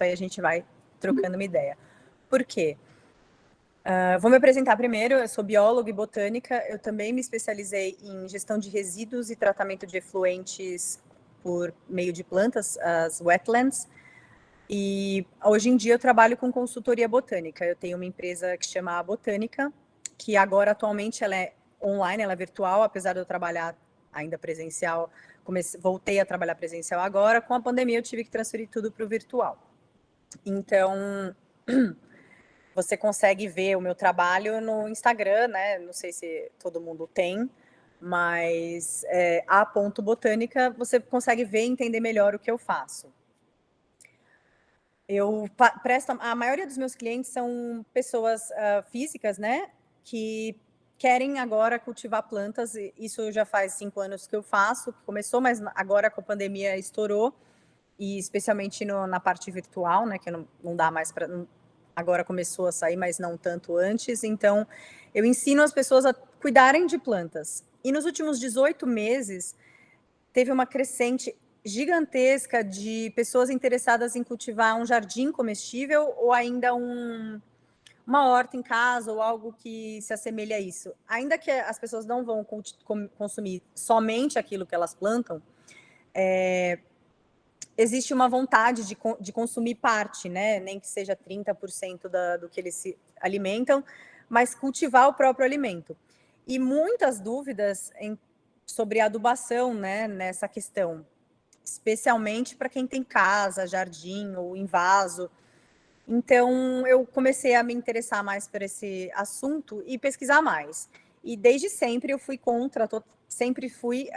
aí a gente vai trocando uma ideia. Por quê? Vou me apresentar primeiro, eu sou bióloga e botânica, eu também me especializei em gestão de resíduos e tratamento de efluentes por meio de plantas, as wetlands, e hoje em dia eu trabalho com consultoria botânica. Eu tenho uma empresa que se chama A Botânica, que agora atualmente ela é online, ela é virtual, apesar de eu trabalhar ainda presencial, voltei a trabalhar presencial agora, com a pandemia eu tive que transferir tudo para o virtual. Então, você consegue ver o meu trabalho no Instagram, né? Não sei se todo mundo tem, mas a.botânica, você consegue ver e entender melhor o que eu faço. A maioria dos meus clientes são pessoas físicas, né? Que querem agora cultivar plantas. Isso já faz 5 anos que eu faço, que começou, mas agora com a pandemia estourou, e especialmente na parte virtual, né? Que não dá mais para. Agora começou a sair, mas não tanto antes. Então, eu ensino as pessoas a cuidarem de plantas. E nos últimos 18 meses, teve uma crescente gigantesca de pessoas interessadas em cultivar um jardim comestível ou ainda uma horta em casa ou algo que se assemelhe a isso. Ainda que as pessoas não vão consumir somente aquilo que elas plantam, existe uma vontade de consumir parte, né? Nem que seja 30% do que eles se alimentam, mas cultivar o próprio alimento. E muitas dúvidas sobre adubação, né, nessa questão, especialmente para quem tem casa, jardim ou em vaso. Então, eu comecei a me interessar mais por esse assunto e pesquisar mais. E desde sempre eu fui sempre fui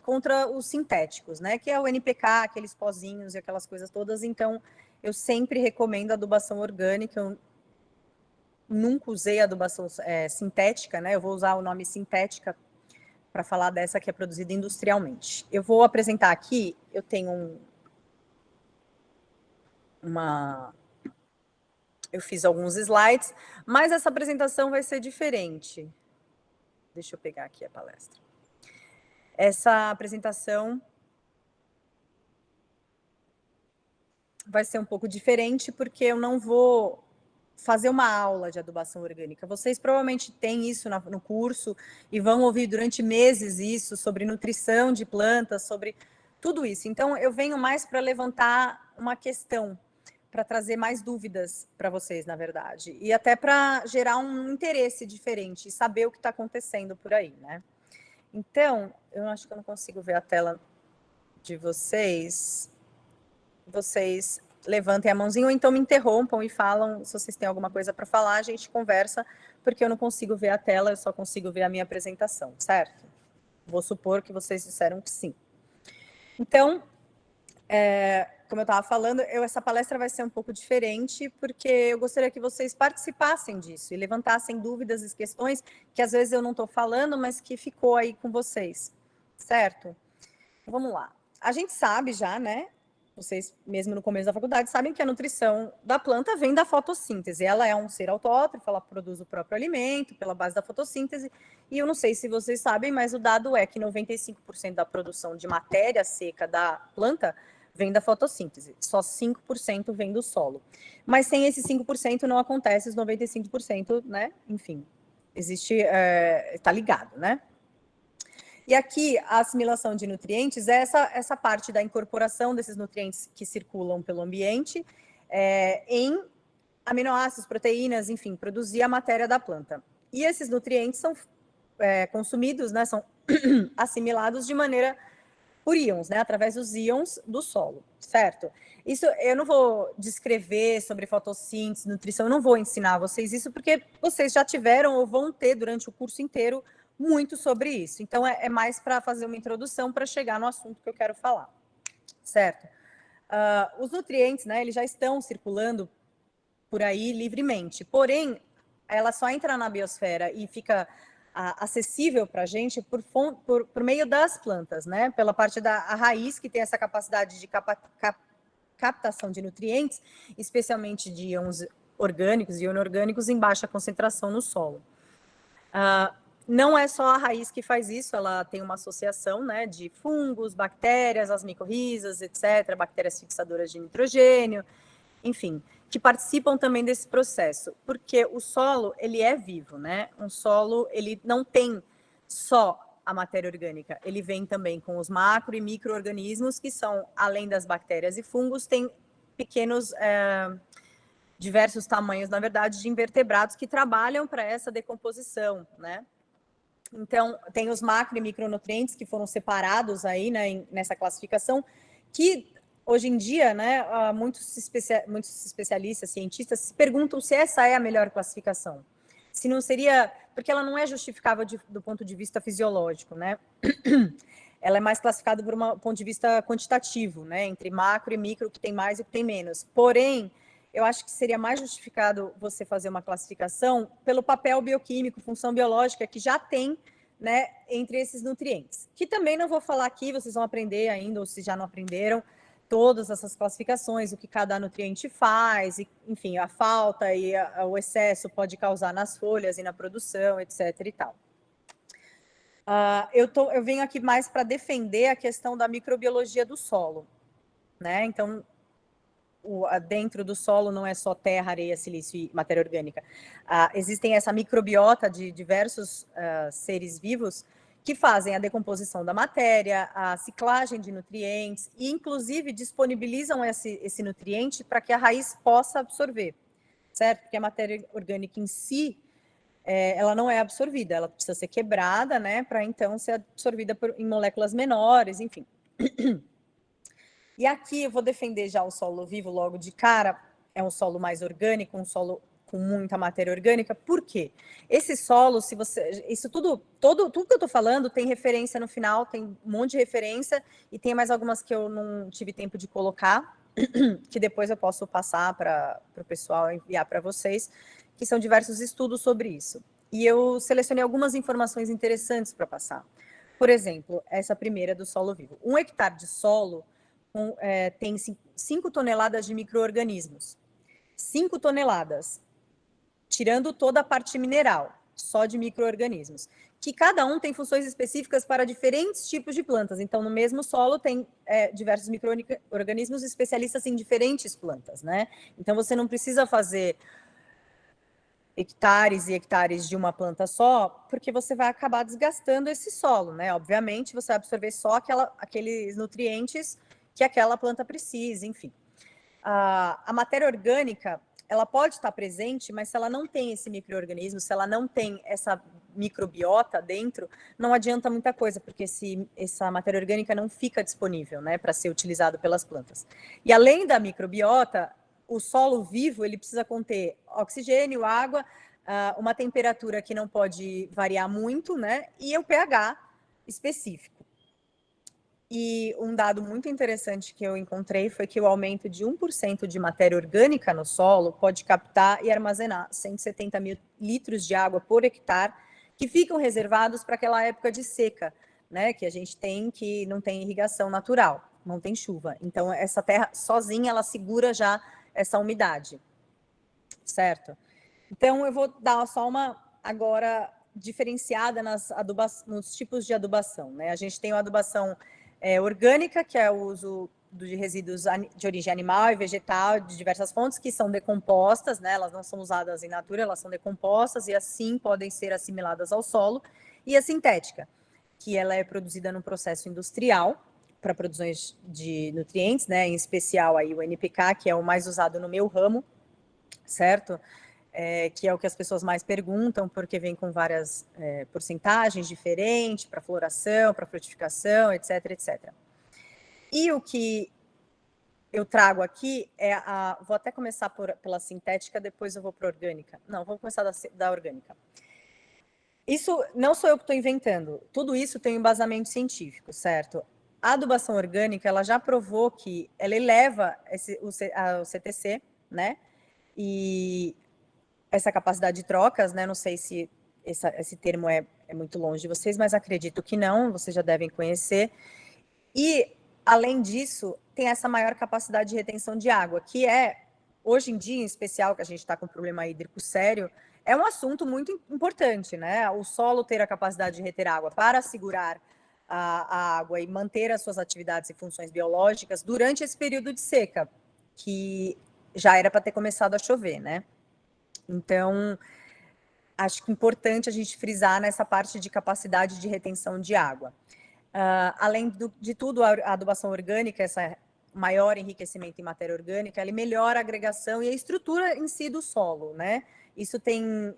contra os sintéticos, né? Que é o NPK, aqueles pozinhos e aquelas coisas todas. Então, eu sempre recomendo adubação orgânica. Eu nunca usei adubação sintética, né? Eu vou usar o nome sintética para falar dessa que é produzida industrialmente. Eu vou apresentar aqui, eu tenho eu fiz alguns slides, mas essa apresentação vai ser diferente. Deixa eu pegar aqui a palestra. Essa apresentação vai ser um pouco diferente, porque eu não vou fazer uma aula de adubação orgânica. Vocês provavelmente têm isso no curso e vão ouvir durante meses isso, sobre nutrição de plantas, sobre tudo isso. Então, eu venho mais para levantar uma questão, para trazer mais dúvidas para vocês, na verdade. E até para gerar um interesse diferente, e saber o que está acontecendo por aí, né? Então, eu acho que eu não consigo ver a tela de vocês. Vocês levantem a mãozinha ou então me interrompam e falam, se vocês têm alguma coisa para falar, a gente conversa, porque eu não consigo ver a tela, eu só consigo ver a minha apresentação, certo? Vou supor que vocês disseram que sim. Então, como eu estava falando, essa palestra vai ser um pouco diferente, porque eu gostaria que vocês participassem disso e levantassem dúvidas e questões que às vezes eu não estou falando, mas que ficou aí com vocês, certo? Vamos lá. A gente sabe já, né? Vocês, mesmo no começo da faculdade, sabem que a nutrição da planta vem da fotossíntese. Ela é um ser autótrofo, ela produz o próprio alimento pela base da fotossíntese. E eu não sei se vocês sabem, mas o dado é que 95% da produção de matéria seca da planta vem da fotossíntese. Só 5% vem do solo. Mas sem esses 5% não acontece os 95%, né? Enfim, existe, está ligado, né? E aqui, a assimilação de nutrientes é essa parte da incorporação desses nutrientes que circulam pelo ambiente em aminoácidos, proteínas, enfim, produzir a matéria da planta. E esses nutrientes são consumidos, né, são assimilados de maneira por íons, né, através dos íons do solo, certo? Isso eu não vou descrever sobre fotossíntese, nutrição, eu não vou ensinar vocês isso, porque vocês já tiveram ou vão ter durante o curso inteiro muito sobre isso. Então, é mais para fazer uma introdução para chegar no assunto que eu quero falar, certo? Os nutrientes, né, eles já estão circulando por aí livremente, porém, ela só entra na biosfera e fica acessível para a gente por meio das plantas, né? Pela parte da raiz, que tem essa capacidade de captação de nutrientes, especialmente de íons orgânicos e inorgânicos em baixa concentração no solo. Não é só a raiz que faz isso, ela tem uma associação, né, de fungos, bactérias, as micorrizas, etc., bactérias fixadoras de nitrogênio, enfim, que participam também desse processo, porque o solo, ele é vivo, né? Um solo, ele não tem só a matéria orgânica, ele vem também com os macro e micro-organismos, que são, além das bactérias e fungos, tem pequenos, diversos tamanhos, na verdade, de invertebrados que trabalham para essa decomposição, né? Então, tem os macro e micronutrientes que foram separados aí, né, nessa classificação, que hoje em dia, né, muitos especialistas, cientistas, se perguntam se essa é a melhor classificação. Se não seria, porque ela não é justificável do ponto de vista fisiológico, né? Ela é mais classificada por um ponto de vista quantitativo, né, entre macro e micro, o que tem mais e o que tem menos. Porém, eu acho que seria mais justificado você fazer uma classificação pelo papel bioquímico, função biológica que já tem, né, entre esses nutrientes. Que também não vou falar aqui, vocês vão aprender ainda, ou se já não aprenderam, todas essas classificações, o que cada nutriente faz, e, enfim, a falta e o excesso pode causar nas folhas e na produção, etc. e tal. Eu venho aqui mais para defender a questão da microbiologia do solo, né? Então, dentro do solo não é só terra, areia, silício e matéria orgânica. Existem essa microbiota de diversos seres vivos que fazem a decomposição da matéria, a ciclagem de nutrientes e, inclusive, disponibilizam esse nutriente para que a raiz possa absorver, certo? Porque a matéria orgânica em si, ela não é absorvida, ela precisa ser quebrada, né, para então ser absorvida em moléculas menores, enfim. E aqui eu vou defender já o solo vivo logo de cara, é um solo mais orgânico, um solo com muita matéria orgânica. Por quê? Esse solo, se você, isso tudo que eu tô falando tem referência no final, tem um monte de referência e tem mais algumas que eu não tive tempo de colocar, que depois eu posso passar para o pessoal enviar para vocês, que são diversos estudos sobre isso. E eu selecionei algumas informações interessantes para passar. Por exemplo, essa primeira do solo vivo. 1 hectare de solo tem 5 toneladas de micro-organismos. 5 toneladas, tirando toda a parte mineral, só de micro-organismos, que cada um tem funções específicas para diferentes tipos de plantas. Então, no mesmo solo tem diversos micro-organismos especialistas em diferentes plantas, né? Então, você não precisa fazer hectares e hectares de uma planta só, porque você vai acabar desgastando esse solo, né? Obviamente, você vai absorver só aqueles nutrientes que aquela planta precisa, enfim. A matéria orgânica, ela pode estar presente, mas se ela não tem esse micro-organismo, se ela não tem essa microbiota dentro, não adianta muita coisa, porque essa matéria orgânica não fica disponível, né, para ser utilizado pelas plantas. E além da microbiota, o solo vivo, ele precisa conter oxigênio, água, uma temperatura que não pode variar muito, né, e o pH específico. E um dado muito interessante que eu encontrei foi que o aumento de 1% de matéria orgânica no solo pode captar e armazenar 170 mil litros de água por hectare, que ficam reservados para aquela época de seca, né, que a gente tem, que não tem irrigação natural, não tem chuva. Então, essa terra sozinha, ela segura já essa umidade, certo? Então, eu vou dar só uma, agora, diferenciada nos tipos de adubação, né? A gente tem a adubação orgânica, que é o uso de resíduos de origem animal e vegetal, de diversas fontes, que são decompostas, né? Elas não são usadas em natura, elas são decompostas e assim podem ser assimiladas ao solo. E a sintética, que ela é produzida num processo industrial para produções de nutrientes, né? Em especial aí o NPK, que é o mais usado no meu ramo, certo? Que é o que as pessoas mais perguntam, porque vem com várias porcentagens diferentes para floração, para frutificação, etc, etc. E o que eu trago aqui vou até começar pela sintética, depois eu vou para a orgânica. Não, vou começar da orgânica. Isso não sou eu que estou inventando, tudo isso tem um embasamento científico, certo? A adubação orgânica, ela já provou que ela eleva o CTC, né? E essa capacidade de trocas, né? Não sei se esse termo é muito longe de vocês, mas acredito que não, vocês já devem conhecer. E, além disso, tem essa maior capacidade de retenção de água, que hoje em dia, em especial, que a gente está com um problema hídrico sério, é um assunto muito importante, né? O solo ter a capacidade de reter água para segurar a água e manter as suas atividades e funções biológicas durante esse período de seca, que já era para ter começado a chover, né? Então, acho que é importante a gente frisar nessa parte de capacidade de retenção de água. Além de tudo, a adubação orgânica, essa maior enriquecimento em matéria orgânica, ele melhora a agregação e a estrutura em si do solo, né? Isso tem,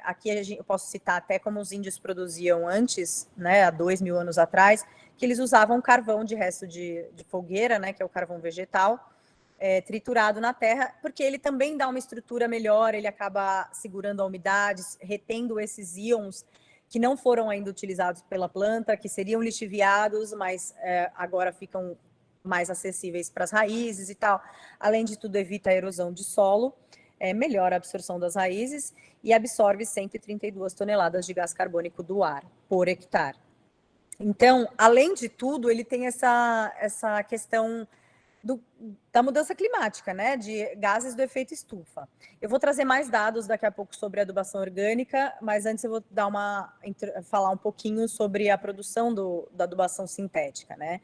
aqui eu posso citar até como os índios produziam antes, né, há 2.000 anos atrás, que eles usavam carvão de resto de fogueira, né, que é o carvão vegetal, triturado na terra, porque ele também dá uma estrutura melhor, ele acaba segurando a umidade, retendo esses íons que não foram ainda utilizados pela planta, que seriam lixiviados, mas agora ficam mais acessíveis para as raízes e tal. Além de tudo, evita a erosão de solo, melhora a absorção das raízes e absorve 132 toneladas de gás carbônico do ar por hectare. Então, além de tudo, ele tem essa questão da mudança climática, né, de gases do efeito estufa. Eu vou trazer mais dados daqui a pouco sobre a adubação orgânica, mas antes eu vou falar um pouquinho sobre a produção da adubação sintética, né.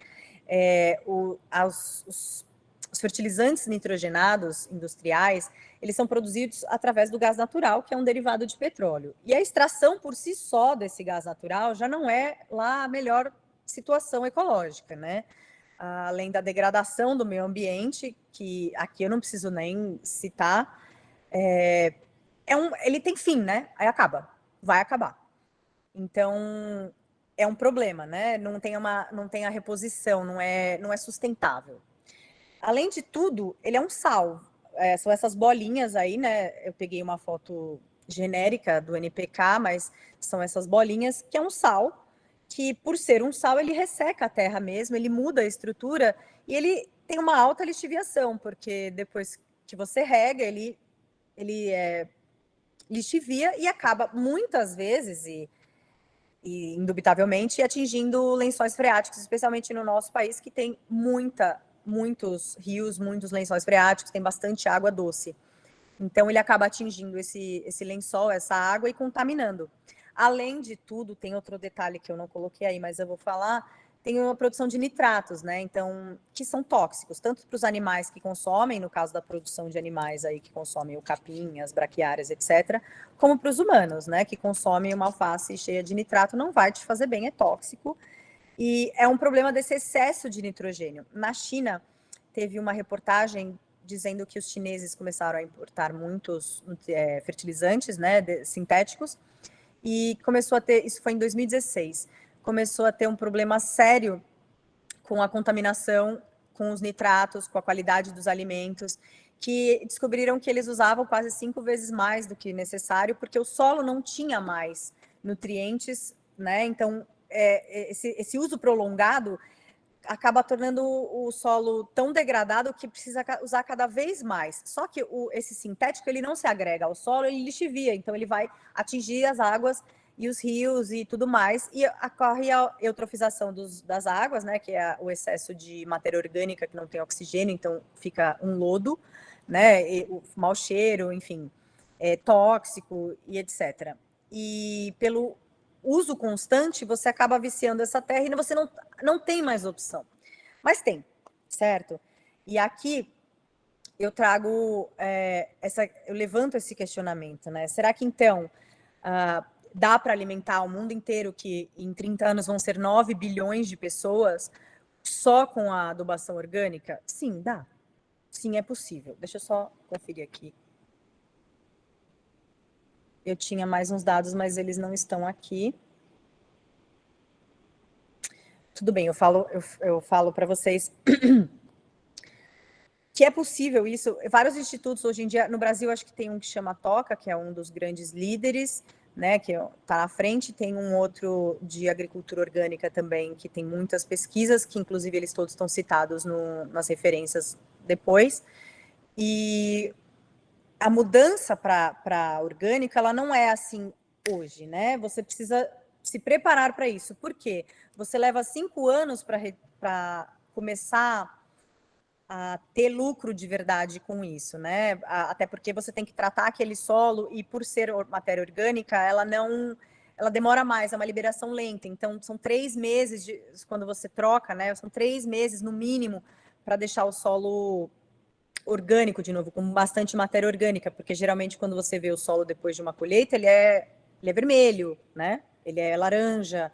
Os fertilizantes nitrogenados industriais, eles são produzidos através do gás natural, que é um derivado de petróleo. E a extração por si só desse gás natural já não é lá a melhor situação ecológica, né? Além da degradação do meio ambiente, que aqui eu não preciso nem citar, ele tem fim, né? Aí vai acabar. Então, é um problema, né? Não tem a reposição, não é sustentável. Além de tudo, ele é um sal. São essas bolinhas aí, né? Eu peguei uma foto genérica do NPK, mas são essas bolinhas que é um sal, que por ser um sal, ele resseca a terra mesmo, ele muda a estrutura e ele tem uma alta lixiviação, porque depois que você rega, ele lixivia e acaba muitas vezes e indubitavelmente atingindo lençóis freáticos, especialmente no nosso país, que tem muitos rios, muitos lençóis freáticos, tem bastante água doce. Então, ele acaba atingindo esse lençol, essa água e contaminando. Além de tudo, tem outro detalhe que eu não coloquei aí, mas eu vou falar, tem uma produção de nitratos, né? Então, que são tóxicos, tanto para os animais que consomem, no caso da produção de animais aí que consomem o capim, as braquiárias, etc., como para os humanos, né? Que consomem uma alface cheia de nitrato, não vai te fazer bem, é tóxico. E é um problema desse excesso de nitrogênio. Na China, teve uma reportagem dizendo que os chineses começaram a importar muitos fertilizantes, né, sintéticos, e começou a ter, isso foi em 2016, começou a ter um problema sério com a contaminação, com os nitratos, com a qualidade dos alimentos, que descobriram que eles usavam quase 5 vezes mais do que necessário, porque o solo não tinha mais nutrientes, né? Então, esse uso prolongado acaba tornando o solo tão degradado que precisa usar cada vez mais. Só que esse sintético, ele não se agrega ao solo, ele lixivia, então ele vai atingir as águas e os rios e tudo mais, e ocorre a eutrofização das águas, né, que é o excesso de matéria orgânica que não tem oxigênio, então fica um lodo, né, e o mau cheiro, enfim, tóxico e etc. E pelo uso constante, você acaba viciando essa terra e você não tem mais opção. Mas tem, certo? E aqui eu trago eu levanto esse questionamento, né? Será que então dá para alimentar o mundo inteiro, que em 30 anos vão ser 9 bilhões de pessoas, só com a adubação orgânica? Sim, dá. Sim, é possível. Deixa eu só conferir aqui. Eu tinha mais uns dados, mas eles não estão aqui. Tudo bem, eu falo para vocês que é possível isso. Vários institutos hoje em dia, no Brasil, acho que tem um que chama Toca, que é um dos grandes líderes, né, que está na frente. Tem um outro de agricultura orgânica também, que tem muitas pesquisas, que inclusive eles todos estão citados nas referências depois. E a mudança para a orgânica, ela não é assim hoje, né? Você precisa se preparar para isso. Por quê? Você leva 5 anos para começar a ter lucro de verdade com isso, né? Até porque você tem que tratar aquele solo e, por ser matéria orgânica, ela demora mais, é uma liberação lenta. Então, são 3 meses quando você troca, né? São 3 meses no mínimo para deixar o solo orgânico, de novo, com bastante matéria orgânica, porque geralmente quando você vê o solo depois de uma colheita, ele é vermelho, né? Ele é laranja,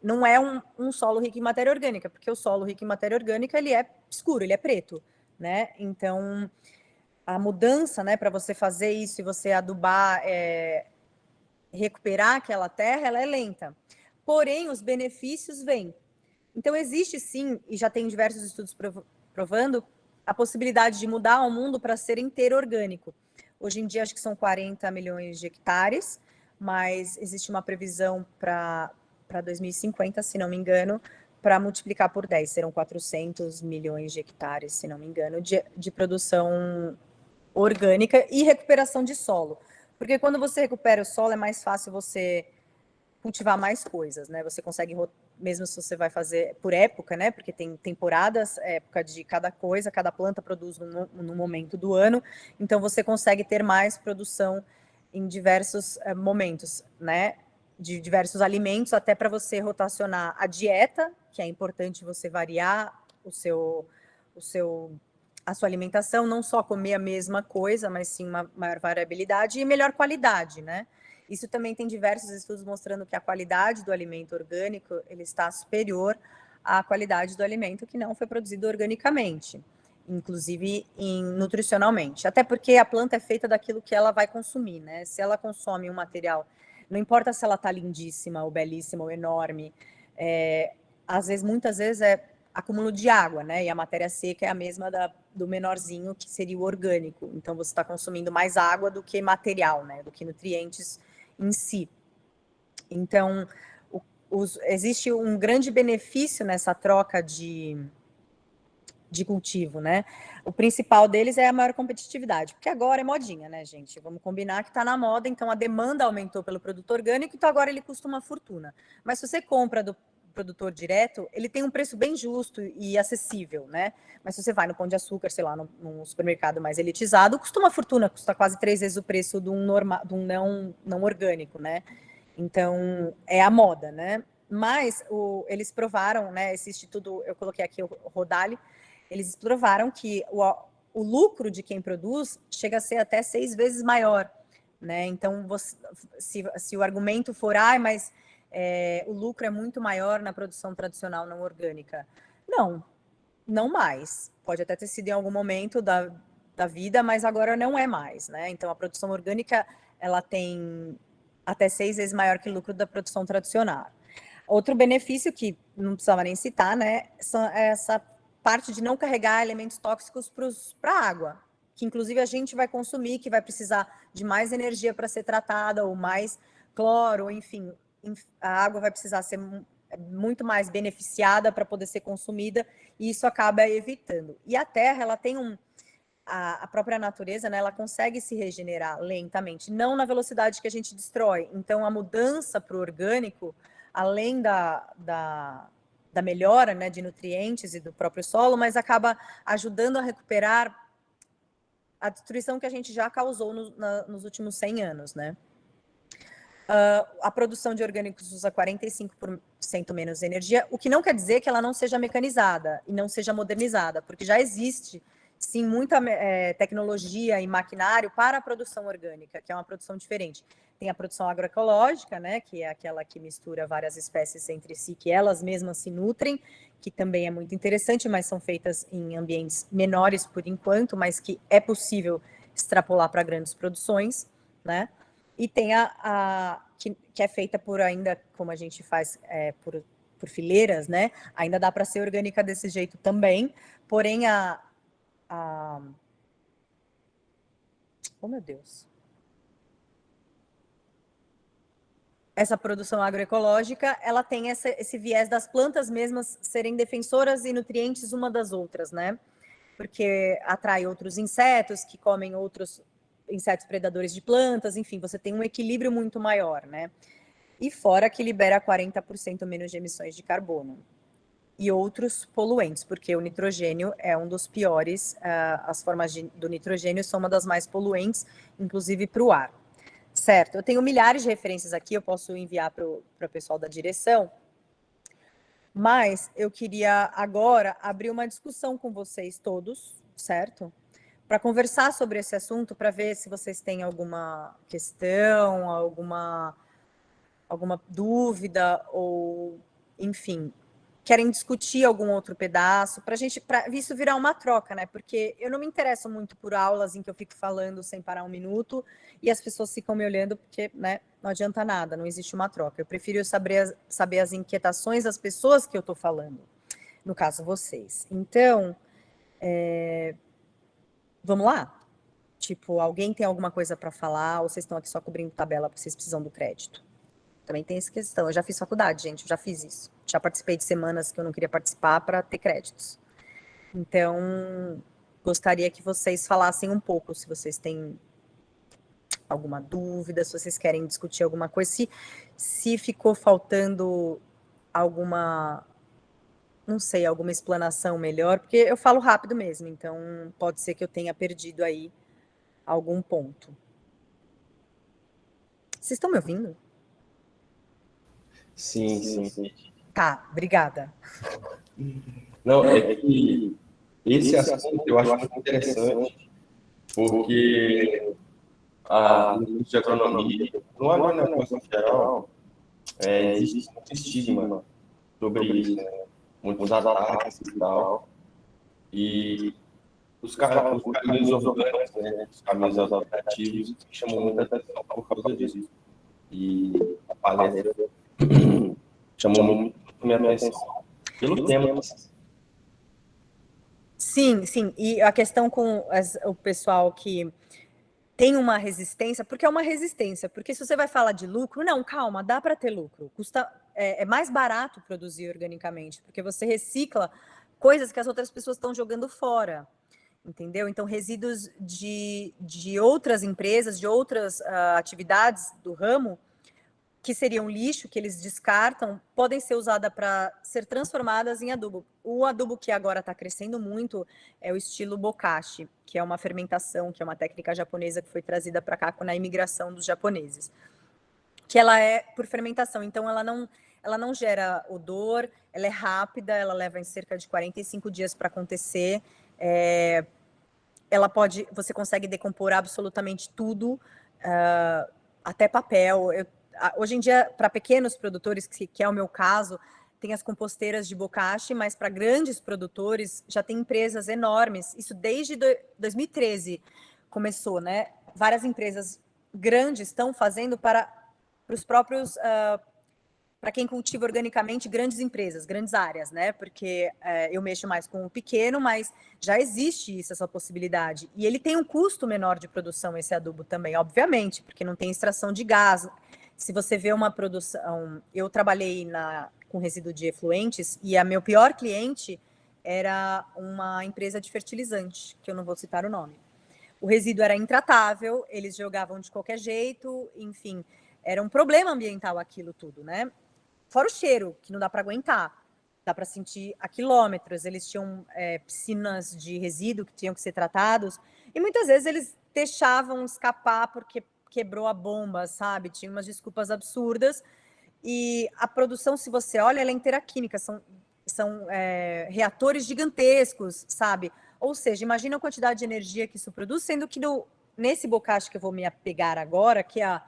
não é um solo rico em matéria orgânica, porque o solo rico em matéria orgânica, ele é escuro, ele é preto, né? Então, a mudança, né, para você fazer isso e você adubar, recuperar aquela terra, ela é lenta. Porém, os benefícios vêm. Então, existe sim, e já tem diversos estudos provando, a possibilidade de mudar o mundo para ser inteiro orgânico. Hoje em dia, acho que são 40 milhões de hectares, mas existe uma previsão para 2050, se não me engano, para multiplicar por 10. Serão 400 milhões de hectares, se não me engano, de produção orgânica e recuperação de solo. Porque quando você recupera o solo, é mais fácil você cultivar mais coisas, né? Você consegue, mesmo se você vai fazer por época, né? Porque tem temporadas, época de cada coisa, cada planta produz no momento do ano, então você consegue ter mais produção em diversos momentos, né? De diversos alimentos, até para você rotacionar a dieta, que é importante você variar a sua alimentação, não só comer a mesma coisa, mas sim uma maior variabilidade e melhor qualidade, né? Isso também tem diversos estudos mostrando que a qualidade do alimento orgânico ele está superior à qualidade do alimento que não foi produzido organicamente, inclusive nutricionalmente. Até porque a planta é feita daquilo que ela vai consumir, né? Se ela consome um material, não importa se ela está lindíssima, ou belíssima, ou enorme, muitas vezes é acúmulo de água, né? E a matéria seca é a mesma do menorzinho, que seria o orgânico. Então, você está consumindo mais água do que material, né? Do que nutrientes em si. Então, existe um grande benefício nessa troca de cultivo, né? O principal deles é a maior competitividade, porque agora é modinha, né, gente? Vamos combinar que está na moda, então a demanda aumentou pelo produto orgânico, então agora ele custa uma fortuna. Mas se você compra do produtor direto, ele tem um preço bem justo e acessível, né? Mas se você vai no Pão de Açúcar, sei lá, num supermercado mais elitizado, custa uma fortuna, custa quase 3 vezes o preço de um não orgânico, né? Então, é a moda, né? Mas eles provaram, né? Esse instituto, eu coloquei aqui o Rodali, eles provaram que o lucro de quem produz chega a ser até 6 vezes maior, né? Então, se o argumento for, mas o lucro é muito maior na produção tradicional não orgânica. Não mais. Pode até ter sido em algum momento da vida, mas agora não é mais, né? Então, a produção orgânica, ela tem até 6 vezes maior que o lucro da produção tradicional. Outro benefício que não precisava nem citar, né, é essa parte de não carregar elementos tóxicos para a água, que inclusive a gente vai consumir, que vai precisar de mais energia para ser tratada, ou mais cloro, enfim, a água vai precisar ser muito mais beneficiada para poder ser consumida, e isso acaba evitando. E a terra, ela tem a própria natureza, né, ela consegue se regenerar lentamente, não na velocidade que a gente destrói. Então, a mudança para o orgânico, além da melhora, né, de nutrientes e do próprio solo, mas acaba ajudando a recuperar a destruição que a gente já causou nos últimos 100 anos, né? A produção de orgânicos usa 45% menos energia, o que não quer dizer que ela não seja mecanizada e não seja modernizada, porque já existe, sim, muita tecnologia e maquinário para a produção orgânica, que é uma produção diferente. Tem a produção agroecológica, né, que é aquela que mistura várias espécies entre si, que elas mesmas se nutrem, que também é muito interessante, mas são feitas em ambientes menores por enquanto, mas que é possível extrapolar para grandes produções, né? E tem que é feita por ainda, como a gente faz por fileiras, né? Ainda dá para ser orgânica desse jeito também, porém oh, meu Deus. Essa produção agroecológica, ela tem esse viés das plantas mesmas serem defensoras e nutrientes uma das outras, né? Porque atrai outros insetos que comem outros insetos predadores de plantas, enfim, você tem um equilíbrio muito maior, né? E fora que libera 40% menos de emissões de carbono e outros poluentes, porque o nitrogênio é um dos piores, as formas do nitrogênio são uma das mais poluentes, inclusive para o ar. Certo, eu tenho milhares de referências aqui, eu posso enviar para o pessoal da direção, mas eu queria agora abrir uma discussão com vocês todos, certo? Para conversar sobre esse assunto, para ver se vocês têm alguma questão, alguma dúvida, ou, enfim, querem discutir algum outro pedaço, para isso virar uma troca, né? Porque eu não me interesso muito por aulas em que eu fico falando sem parar um minuto e as pessoas ficam me olhando porque, né, não adianta nada, não existe uma troca. Eu prefiro saber as inquietações das pessoas que eu estou falando, no caso, vocês. Então, vamos lá? Tipo, alguém tem alguma coisa para falar ou vocês estão aqui só cobrindo tabela porque vocês precisam do crédito? Também tem essa questão. Eu já fiz faculdade, gente, eu já fiz isso. Já participei de semanas que eu não queria participar para ter créditos. Então, gostaria que vocês falassem um pouco, se vocês têm alguma dúvida, se vocês querem discutir alguma coisa, se ficou faltando alguma, não sei, alguma explanação melhor, porque eu falo rápido mesmo, então pode ser que eu tenha perdido aí algum ponto. Vocês estão me ouvindo? Sim. Tá, obrigada. Não, é que esse assunto eu acho muito interessante, porque a indústria de agronomia, no agronegócio em geral, existe muito estigma sobre isso, né? Muitos ataques e tal. E os caminhos orgânicos, né? Os caminhos alternativos chamam muita atenção por causa disso. E a palestra chamou muito minha atenção pelo tema. Sim. E a questão com o pessoal que tem uma resistência, porque é uma resistência, porque se você vai falar de lucro, não, calma, dá para ter lucro. É mais barato produzir organicamente, porque você recicla coisas que as outras pessoas estão jogando fora, entendeu? Então, resíduos de outras empresas, de outras atividades do ramo, que seriam lixo, que eles descartam, podem ser usadas para ser transformadas em adubo. O adubo que agora está crescendo muito é o estilo bokashi, que é uma fermentação, que é uma técnica japonesa que foi trazida para cá na imigração dos japoneses. Que ela é por fermentação, então ela não gera odor, ela é rápida, ela leva em cerca de 45 dias para acontecer. Você consegue decompor absolutamente tudo, até papel. Hoje em dia, para pequenos produtores, que é o meu caso, tem as composteiras de bokashi, mas para grandes produtores já tem empresas enormes. Isso desde 2013 começou, né? Várias empresas grandes estão fazendo para os próprios, para quem cultiva organicamente, grandes empresas, grandes áreas, né? Porque eu mexo mais com o pequeno, mas já existe essa possibilidade. E ele tem um custo menor de produção, esse adubo também, obviamente, porque não tem extração de gás. Se você vê uma produção... Eu trabalhei com resíduo de efluentes e meu pior cliente era uma empresa de fertilizante, que eu não vou citar o nome. O resíduo era intratável, eles jogavam de qualquer jeito, enfim, era um problema ambiental aquilo tudo, né? Fora o cheiro, que não dá para aguentar, dá para sentir a quilômetros. Eles tinham piscinas de resíduo que tinham que ser tratados, e muitas vezes eles deixavam escapar porque quebrou a bomba, sabe? Tinha umas desculpas absurdas. E a produção, se você olha, ela é inteira química, são reatores gigantescos, sabe? Ou seja, imagina a quantidade de energia que isso produz, sendo que nesse bocache que eu vou me apegar agora, que é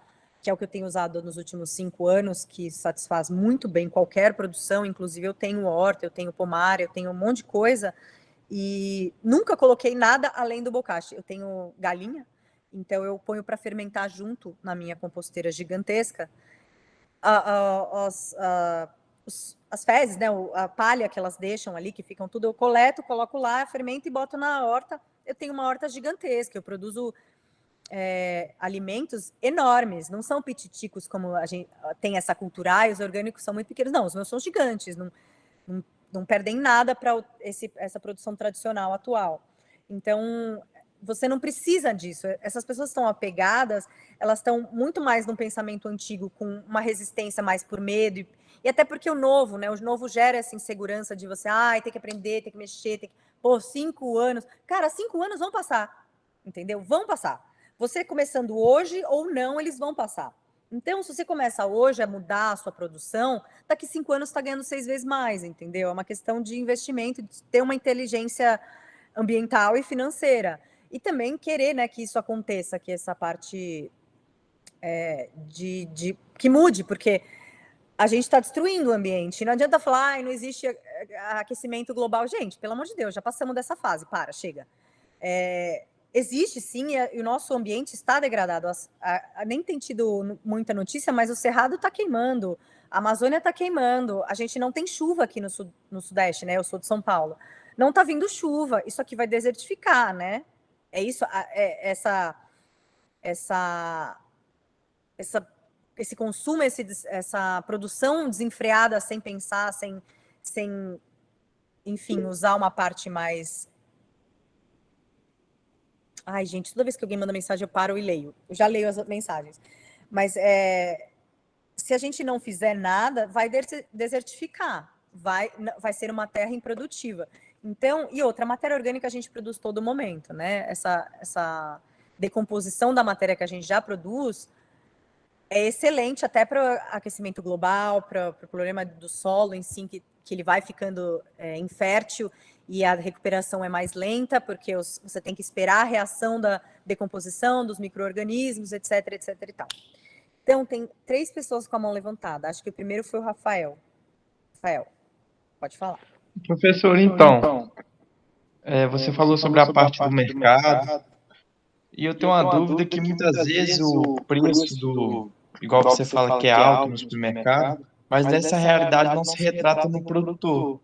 o que eu tenho usado nos últimos 5 anos, que satisfaz muito bem qualquer produção, inclusive eu tenho horta, eu tenho pomar, eu tenho um monte de coisa, e nunca coloquei nada além do bocache. Eu tenho galinha, então eu ponho para fermentar junto na minha composteira gigantesca as fezes, né, a palha que elas deixam ali, que ficam tudo, eu coleto, coloco lá, fermento e boto na horta. Eu tenho uma horta gigantesca, eu produzo alimentos enormes, não são pititicos como a gente tem essa cultura, os orgânicos são muito pequenos, não, os meus são gigantes, não perdem nada para essa produção tradicional atual. Então, você não precisa disso. Essas pessoas estão apegadas, elas estão muito mais num pensamento antigo, com uma resistência mais por medo, e até porque o novo gera essa insegurança de você, tem que aprender, tem que mexer, 5 anos. Cara, 5 anos vão passar, entendeu? Vão passar. Você começando hoje ou não, eles vão passar. Então, se você começa hoje a mudar a sua produção, daqui 5 anos você está ganhando 6 vezes mais, entendeu? É uma questão de investimento, de ter uma inteligência ambiental e financeira. E também querer, né, que isso aconteça, que essa parte que mude, porque a gente está destruindo o ambiente. Não adianta falar, não existe aquecimento global. Gente, pelo amor de Deus, já passamos dessa fase, chega. Existe sim, e o nosso ambiente está degradado. Nem tem tido muita notícia, mas o Cerrado está queimando, a Amazônia está queimando, a gente não tem chuva aqui no Sudeste, né? Eu sou de São Paulo. Não está vindo chuva, isso aqui vai desertificar, né? É isso, esse consumo, essa produção desenfreada, sem pensar, sem, enfim, usar uma parte mais... Ai, gente, toda vez que alguém manda mensagem, eu paro e leio. Eu já leio as mensagens. Mas se a gente não fizer nada, vai desertificar. Vai ser uma terra improdutiva. Então, e outra, a matéria orgânica a gente produz todo momento, né? Essa decomposição da matéria que a gente já produz é excelente até para o aquecimento global, para o problema do solo em si, que ele vai ficando infértil e a recuperação é mais lenta, porque você tem que esperar a reação da decomposição dos micro-organismos, etc, etc e tal. Então, tem 3 pessoas com a mão levantada. Acho que o primeiro foi o Rafael. Rafael, pode falar. Professor, então, você falou sobre a parte do mercado, e eu tenho uma dúvida que muitas vezes o preço igual você fala que é alto no supermercado, mas essa realidade não se retrata no produtor.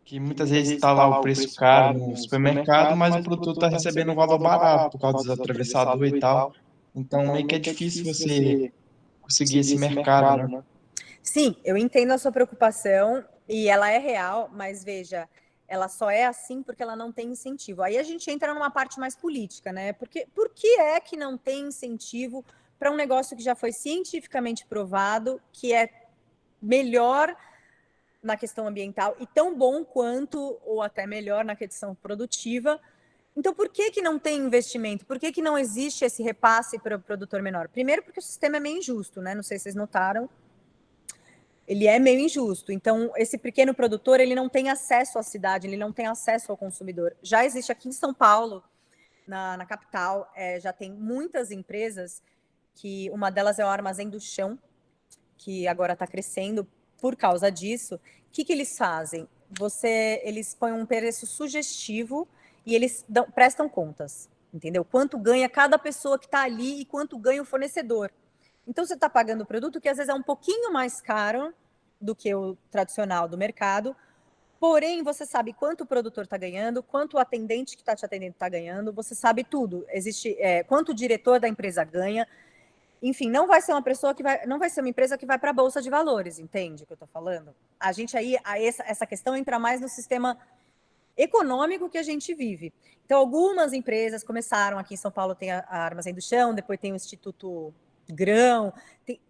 Que muitas vezes está lá o preço caro no supermercado, mas o produtor está recebendo um valor barato por causa dos atravessadores e tal. Então, meio que é difícil você conseguir esse mercado, né? Sim, eu entendo a sua preocupação e ela é real, mas veja, ela só é assim porque ela não tem incentivo. Aí a gente entra numa parte mais política, né? Porque por que é que não tem incentivo para um negócio que já foi cientificamente provado, que é melhor na questão ambiental e tão bom quanto, ou até melhor na questão produtiva? Então, por que não tem investimento? Por que não existe esse repasse para o produtor menor? Primeiro, porque o sistema é meio injusto, né? Não sei se vocês notaram. Ele é meio injusto. Então, esse pequeno produtor, ele não tem acesso à cidade, ele não tem acesso ao consumidor. Já existe aqui em São Paulo, na capital, já tem muitas empresas, que uma delas é o Armazém do Chão, que agora está crescendo por causa disso. O que eles fazem? Eles põem um preço sugestivo e eles prestam contas, entendeu? Quanto ganha cada pessoa que está ali e quanto ganha o fornecedor. Então, você está pagando o produto que às vezes é um pouquinho mais caro do que o tradicional do mercado, porém, você sabe quanto o produtor está ganhando, quanto o atendente que está te atendendo está ganhando, você sabe tudo. Existe quanto o diretor da empresa ganha. Enfim, não vai ser uma pessoa não vai ser uma empresa que vai para a Bolsa de Valores, entende o que eu estou falando? A gente aí, essa questão entra mais no sistema econômico que a gente vive. Então, algumas empresas começaram, aqui em São Paulo tem a Armazém do Chão, depois tem o Instituto Grão,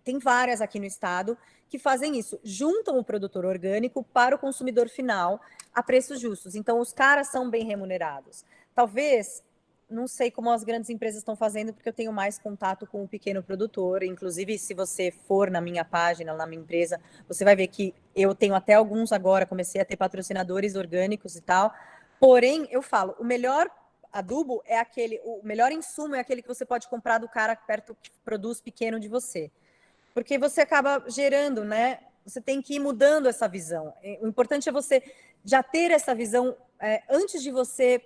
tem várias aqui no estado que fazem isso, juntam o produtor orgânico para o consumidor final a preços justos. Então, os caras são bem remunerados. Talvez, não sei como as grandes empresas estão fazendo, porque eu tenho mais contato com o pequeno produtor. Inclusive, se você for na minha página, na minha empresa, você vai ver que eu tenho até alguns agora, comecei a ter patrocinadores orgânicos e tal. Porém, eu falo, o melhor adubo é o melhor insumo é aquele que você pode comprar do cara perto que produz pequeno de você. Porque você acaba gerando, né? Você tem que ir mudando essa visão. O importante é você já ter essa visão antes de você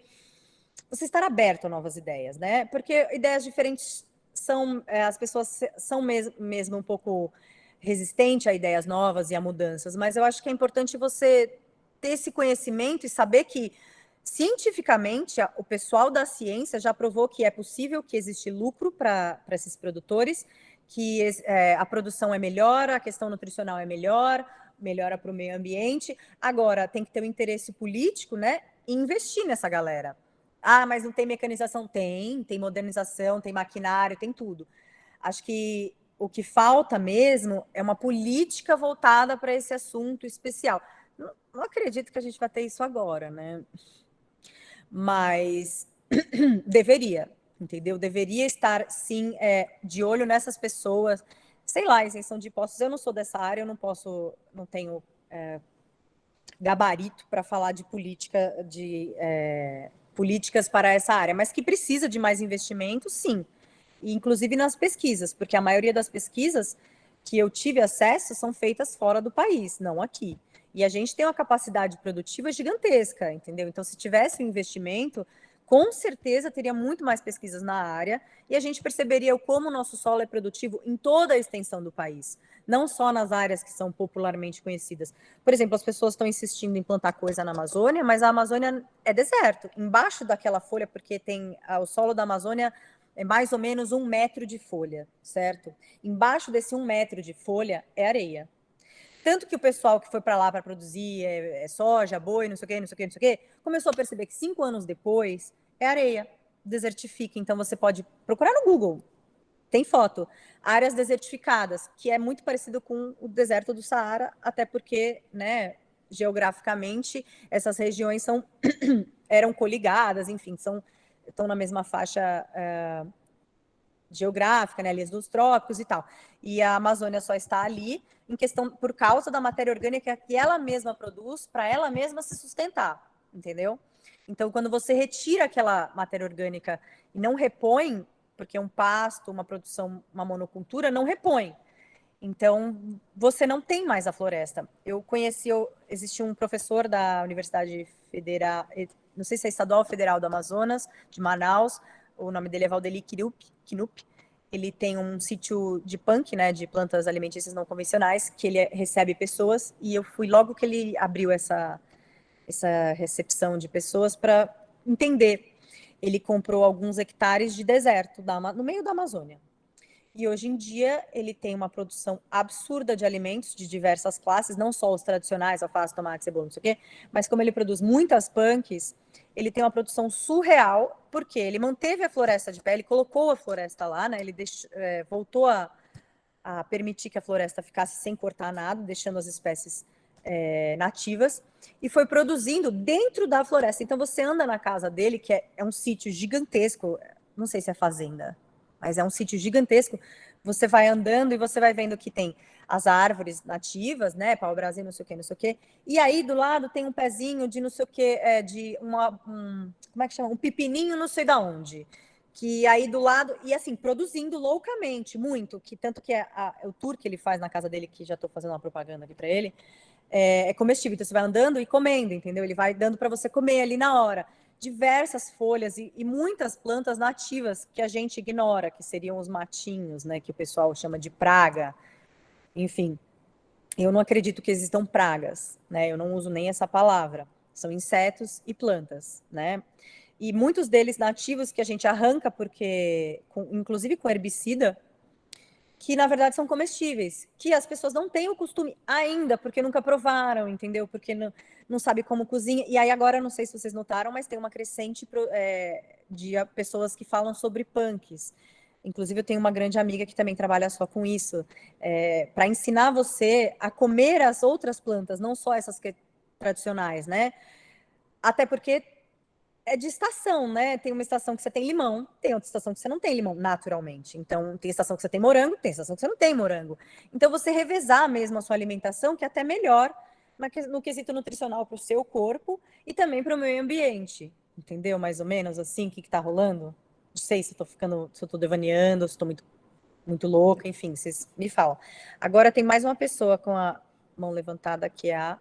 estar aberto a novas ideias, né? Porque ideias diferentes as pessoas são mesmo um pouco resistentes a ideias novas e a mudanças, mas eu acho que é importante você ter esse conhecimento e saber que cientificamente o pessoal da ciência já provou que é possível, que existe lucro para esses produtores, que a produção é melhor, a questão nutricional é melhora para o meio ambiente. Agora, tem que ter um interesse político, né? E investir nessa galera. Ah, mas não tem mecanização? Tem modernização, tem maquinário, tem tudo. Acho que o que falta mesmo é uma política voltada para esse assunto especial. Não acredito que a gente vai ter isso agora, né? Mas deveria, entendeu? Deveria estar, sim, de olho nessas pessoas. Sei lá, isenção de impostos. Eu não sou dessa área, eu não tenho gabarito para falar de políticas para essa área, mas que precisa de mais investimento, sim. E, inclusive nas pesquisas, porque a maioria das pesquisas que eu tive acesso são feitas fora do país, não aqui. E a gente tem uma capacidade produtiva gigantesca, entendeu? Então, se tivesse um investimento, com certeza teria muito mais pesquisas na área e a gente perceberia como o nosso solo é produtivo em toda a extensão do país, não só nas áreas que são popularmente conhecidas. Por exemplo, as pessoas estão insistindo em plantar coisa na Amazônia, mas a Amazônia é deserto. Embaixo daquela folha, porque tem o solo da Amazônia é mais ou menos 1 metro de folha, certo? Embaixo desse 1 metro de folha é areia. Tanto que o pessoal que foi para lá para produzir soja, boi, não sei o quê, não sei o quê, não sei o quê, começou a perceber que 5 anos depois é areia, desertifica. Então você pode procurar no Google, tem foto. Áreas desertificadas, que é muito parecido com o deserto do Saara, até porque, né, geograficamente, essas regiões eram coligadas, enfim, estão na mesma faixa geográfica, né, ali dos trópicos e tal. E a Amazônia só está ali em questão por causa da matéria orgânica que ela mesma produz para ela mesma se sustentar, entendeu? Então, quando você retira aquela matéria orgânica e não repõe, porque um pasto, uma produção, uma monocultura não repõe. Então, você não tem mais a floresta. Existia um professor da Universidade Federal, não sei se é Estadual ou Federal do Amazonas, de Manaus, o nome dele é Valdeli Knupp. Ele tem um sítio de punk, né, de plantas alimentícias não convencionais, que ele recebe pessoas, e eu fui logo que ele abriu essa recepção de pessoas para entender. Ele comprou alguns hectares de deserto no meio da Amazônia. E hoje em dia ele tem uma produção absurda de alimentos de diversas classes, não só os tradicionais, alface, tomate, cebola, não sei o quê, mas como ele produz muitas punks, ele tem uma produção surreal, porque ele manteve a floresta de pé, ele colocou a floresta lá, né? Ele voltou a permitir que a floresta ficasse sem cortar nada, deixando as espécies nativas, e foi produzindo dentro da floresta. Então você anda na casa dele, que é um sítio gigantesco, não sei se é fazenda, mas é um sítio gigantesco. Você vai andando e você vai vendo que tem as árvores nativas, né, pau-brasil, não sei o que, não sei o que, e aí do lado tem um pezinho de não sei o que, como é que chama? Um pepininho não sei da onde, que aí do lado, e assim, produzindo loucamente, muito, que tanto que o tour que ele faz na casa dele, que já estou fazendo uma propaganda aqui para ele, é comestível, então você vai andando e comendo, entendeu? Ele vai dando para você comer ali na hora. Diversas folhas e muitas plantas nativas que a gente ignora, que seriam os matinhos, né, que o pessoal chama de praga. Enfim, eu não acredito que existam pragas, né? Eu não uso nem essa palavra. São insetos e plantas, né? E muitos deles nativos que a gente arranca porque, inclusive com herbicida, que na verdade são comestíveis, que as pessoas não têm o costume ainda, porque nunca provaram, entendeu? Porque não sabe como cozinha. E aí agora, não sei se vocês notaram, mas tem uma crescente de pessoas que falam sobre punks. Inclusive, eu tenho uma grande amiga que também trabalha só com isso, para ensinar você a comer as outras plantas, não só essas tradicionais, né? Até porque é de estação, né? Tem uma estação que você tem limão, tem outra estação que você não tem limão, naturalmente. Então, tem estação que você tem morango, tem estação que você não tem morango. Então, você revezar mesmo a sua alimentação, que é até melhor no quesito nutricional para o seu corpo e também para o meio ambiente. Entendeu? Mais ou menos assim, o que está rolando? Não sei se eu estou devaneando, se estou muito, muito louca, enfim, vocês me falam. Agora tem mais uma pessoa com a mão levantada, que é a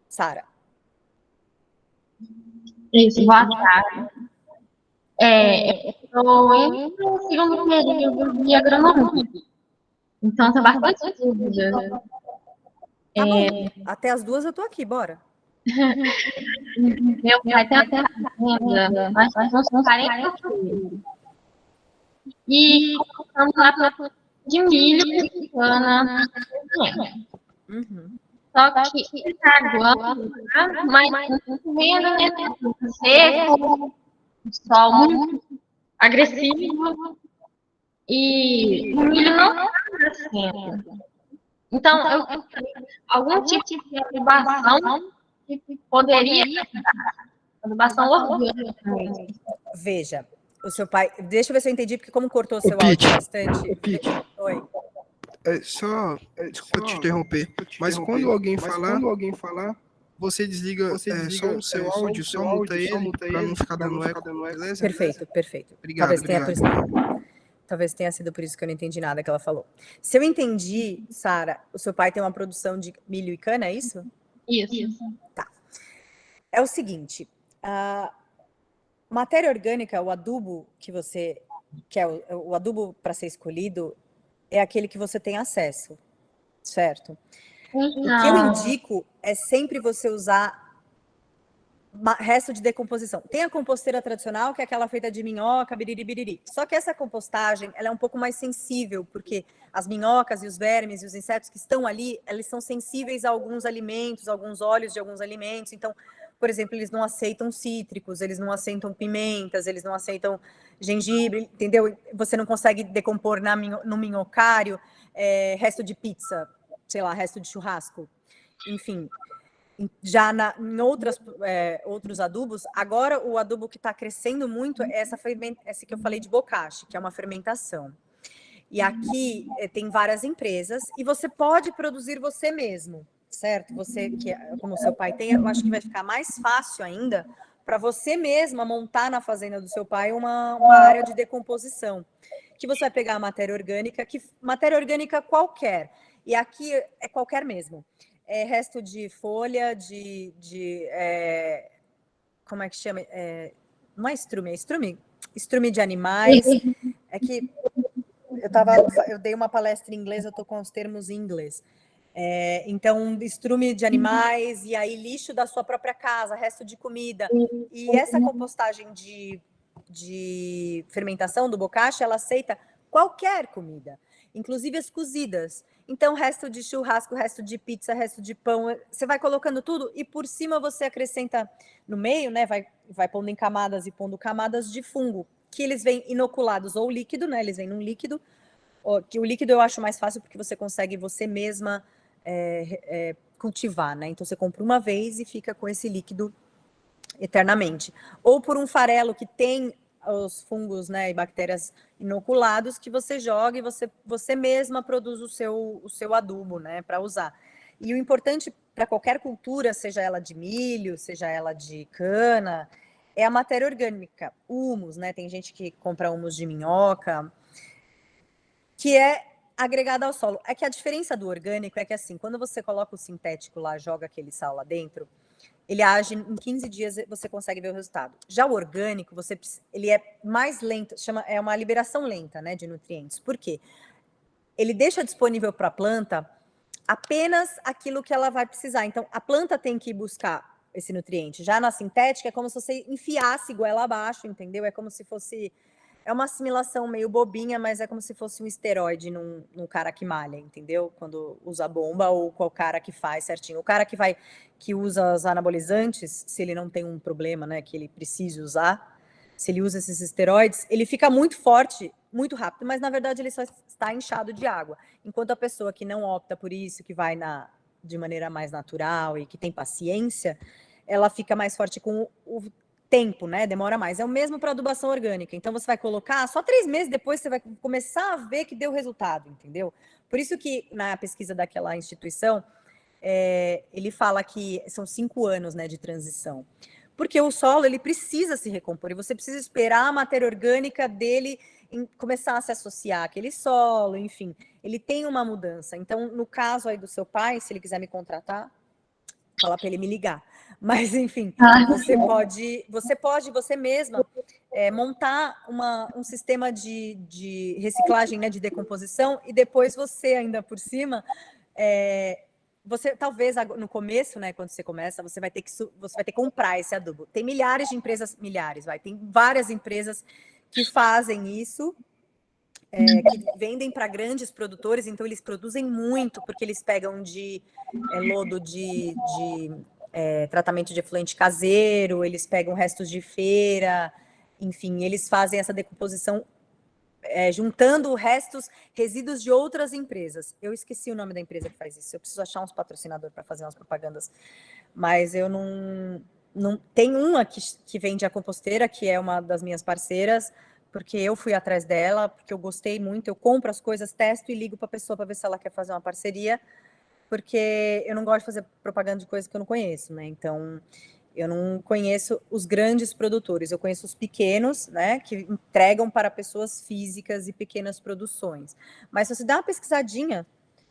Sara. Isso, boa tarde. Estou indo para o segundo período de agronomia. Então, tem bastante dúvida. Tá bom. Até as 2 eu estou aqui, bora. Meu pai tem até fazenda, nós temos uns 40 filhos. E colocamos lá de milho e cana. Só que está aguando, mas não vendo, né? Seco, sol muito agressivo e o milho não está crescendo. Então, eu tenho algum tipo de adubação que poderia ajudar. Adubação orgânica. Veja, o seu pai... Deixa eu ver se eu entendi, porque como cortou o seu áudio bastante... Oi. Desculpa te interromper, mas quando alguém falar, você desliga só o seu áudio, só muta ele, para não ficar dando eco, beleza? Perfeito, perfeito. Obrigado, Talvez tenha sido por isso que eu não entendi nada que ela falou. Se eu entendi, Sara, o seu pai tem uma produção de milho e cana, é isso? Isso. Tá. É o seguinte, matéria orgânica, o adubo que você quer, o adubo para ser escolhido é aquele que você tem acesso, certo? O que eu indico é sempre você usar resto de decomposição. Tem a composteira tradicional, que é aquela feita de minhoca, biriri, biriri. Só que essa compostagem, ela é um pouco mais sensível, porque as minhocas e os vermes e os insetos que estão ali, eles são sensíveis a alguns alimentos, alguns óleos de alguns alimentos. Então, por exemplo, eles não aceitam cítricos, eles não aceitam pimentas, eles não aceitam gengibre, entendeu? Você não consegue decompor no minhocário resto de pizza, sei lá, resto de churrasco. Enfim, já em outros adubos, agora o adubo que está crescendo muito é essa que eu falei de bocashi, que é uma fermentação. E aqui tem várias empresas e você pode produzir você mesmo, certo? Você, como seu pai tem, eu acho que vai ficar mais fácil ainda para você mesma montar na fazenda do seu pai uma área de decomposição, que você vai pegar a matéria orgânica qualquer, e aqui é qualquer mesmo. Resto de folha, como é que chama? Não é estrume, é estrume? Estrume de animais. É que eu dei uma palestra em inglês, eu estou com os termos em inglês. Então, estrume de animais, e aí lixo da sua própria casa, resto de comida. E essa compostagem de fermentação do bocashi, ela aceita qualquer comida, inclusive as cozidas. Então, resto de churrasco, resto de pizza, resto de pão, você vai colocando tudo e por cima você acrescenta no meio, né? Vai pondo em camadas e pondo camadas de fungo, que eles vêm inoculados ou líquido, né? Eles vêm num líquido, que o líquido eu acho mais fácil porque você consegue você mesma cultivar, né? Então, você compra uma vez e fica com esse líquido eternamente. Ou por um farelo que tem os fungos, né, e bactérias inoculados, que você joga e você mesma produz o seu adubo, né, para usar. E o importante para qualquer cultura, seja ela de milho, seja ela de cana, é a matéria orgânica, humus, né? Tem gente que compra humus de minhoca, que é agregada ao solo. É que a diferença do orgânico é que, assim, quando você coloca o sintético lá, joga aquele sal lá dentro, ele age em 15 dias, você consegue ver o resultado. Já o orgânico, ele é mais lento, é uma liberação lenta, né, de nutrientes. Por quê? Ele deixa disponível para a planta apenas aquilo que ela vai precisar. Então, a planta tem que buscar esse nutriente. Já na sintética, é como se você enfiasse goela abaixo, entendeu? É como se fosse... É uma assimilação meio bobinha, mas é como se fosse um esteroide num cara que malha, entendeu? Quando usa bomba ou qual cara que faz certinho. O cara que usa os anabolizantes, se ele não tem um problema, né, que ele precise usar, se ele usa esses esteroides, ele fica muito forte, muito rápido, mas na verdade ele só está inchado de água. Enquanto a pessoa que não opta por isso, que vai de maneira mais natural e que tem paciência, ela fica mais forte com o tempo, né? Demora mais. É o mesmo para adubação orgânica. Então, você vai colocar, só 3 meses depois você vai começar a ver que deu resultado, entendeu? Por isso que, na pesquisa daquela instituição, ele fala que são 5 anos, né, de transição. Porque o solo, ele precisa se recompor, e você precisa esperar a matéria orgânica dele começar a se associar àquele solo, enfim. Ele tem uma mudança. Então, no caso aí do seu pai, se ele quiser me contratar, falar para ele me ligar. Mas, enfim, você pode você mesma montar um sistema de reciclagem, né, de decomposição, e depois você, ainda por cima, você talvez no começo, né, quando você começa, você vai ter que comprar esse adubo. Tem milhares de empresas, tem várias empresas que fazem isso, que vendem para grandes produtores, então eles produzem muito, porque eles pegam de lodo de tratamento de efluente caseiro, eles pegam restos de feira, enfim, eles fazem essa decomposição juntando resíduos de outras empresas. Eu esqueci o nome da empresa que faz isso, eu preciso achar uns patrocinadores para fazer umas propagandas, mas eu não tem uma que vende a composteira, que é uma das minhas parceiras, porque eu fui atrás dela, porque eu gostei muito, eu compro as coisas, testo e ligo para a pessoa para ver se ela quer fazer uma parceria, porque eu não gosto de fazer propaganda de coisa que eu não conheço, né? Então, eu não conheço os grandes produtores, eu conheço os pequenos, né, que entregam para pessoas físicas e pequenas produções. Mas se você dá uma pesquisadinha,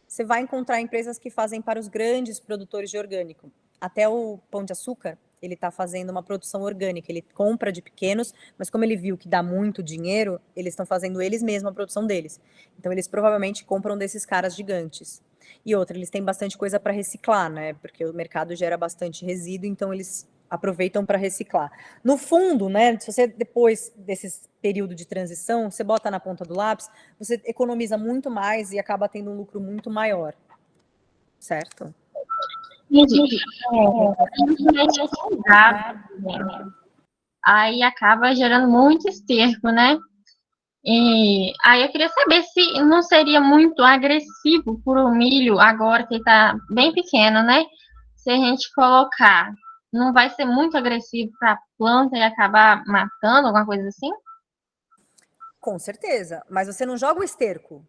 você vai encontrar empresas que fazem para os grandes produtores de orgânico. Até o Pão de Açúcar, ele está fazendo uma produção orgânica, ele compra de pequenos, mas como ele viu que dá muito dinheiro, eles estão fazendo eles mesmos a produção deles. Então, eles provavelmente compram desses caras gigantes. E outra, eles têm bastante coisa para reciclar, né? Porque o mercado gera bastante resíduo, então eles aproveitam para reciclar. No fundo, né? Se você depois desse período de transição, você bota na ponta do lápis, você economiza muito mais e acaba tendo um lucro muito maior, certo? Entendi. Aí acaba gerando muito esterco, né? E aí eu queria saber se não seria muito agressivo para o milho, agora que ele está bem pequeno, né? Se a gente colocar, não vai ser muito agressivo para a planta e acabar matando, alguma coisa assim? Com certeza, mas você não joga o esterco.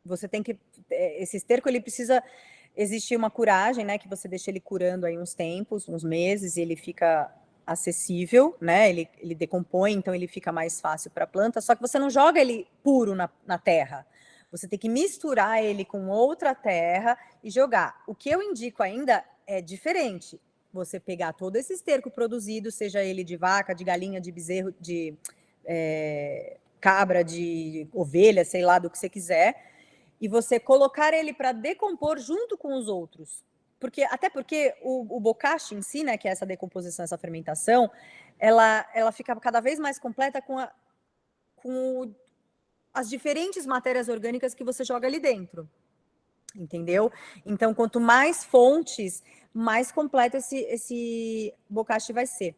Você tem que esse esterco ele precisa existir uma curagem, né, que você deixa ele curando aí uns tempos, uns meses e ele fica acessível, né? Ele decompõe, então ele fica mais fácil para a planta, só que você não joga ele puro na terra. Você tem que misturar ele com outra terra e jogar. O que eu indico ainda é diferente. Você pegar todo esse esterco produzido, seja ele de vaca, de galinha, de bezerro, de cabra, de ovelha, sei lá, do que você quiser, e você colocar ele para decompor junto com os outros. Até porque o bocashi em si, né, que é essa decomposição, essa fermentação, ela fica cada vez mais completa com as diferentes matérias orgânicas que você joga ali dentro. Entendeu? Então, quanto mais fontes, mais completo esse bocashi vai ser.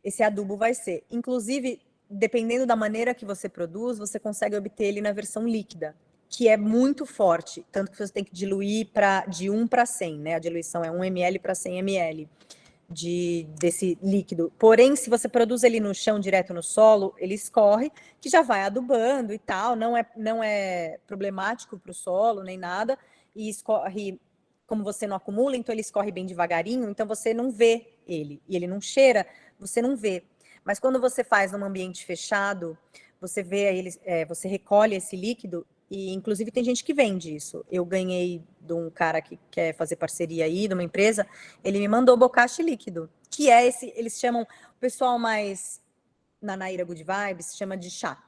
Esse adubo vai ser. Inclusive, dependendo da maneira que você produz, você consegue obter ele na versão líquida, que é muito forte, tanto que você tem que diluir de 1 para 100, né? A diluição é 1 ml para 100 ml desse líquido. Porém, se você produz ele no chão, direto no solo, ele escorre, que já vai adubando e tal, não é problemático para o solo, nem nada, e escorre, como você não acumula, então ele escorre bem devagarinho, então você não vê ele, e ele não cheira, você não vê. Mas quando você faz num ambiente fechado, você vê ele, você recolhe esse líquido, e inclusive tem gente que vende isso. Eu ganhei de um cara que quer fazer parceria aí, de uma empresa, ele me mandou bocashi líquido, que é eles chamam, o pessoal mais na Naira Good Vibes chama de chá.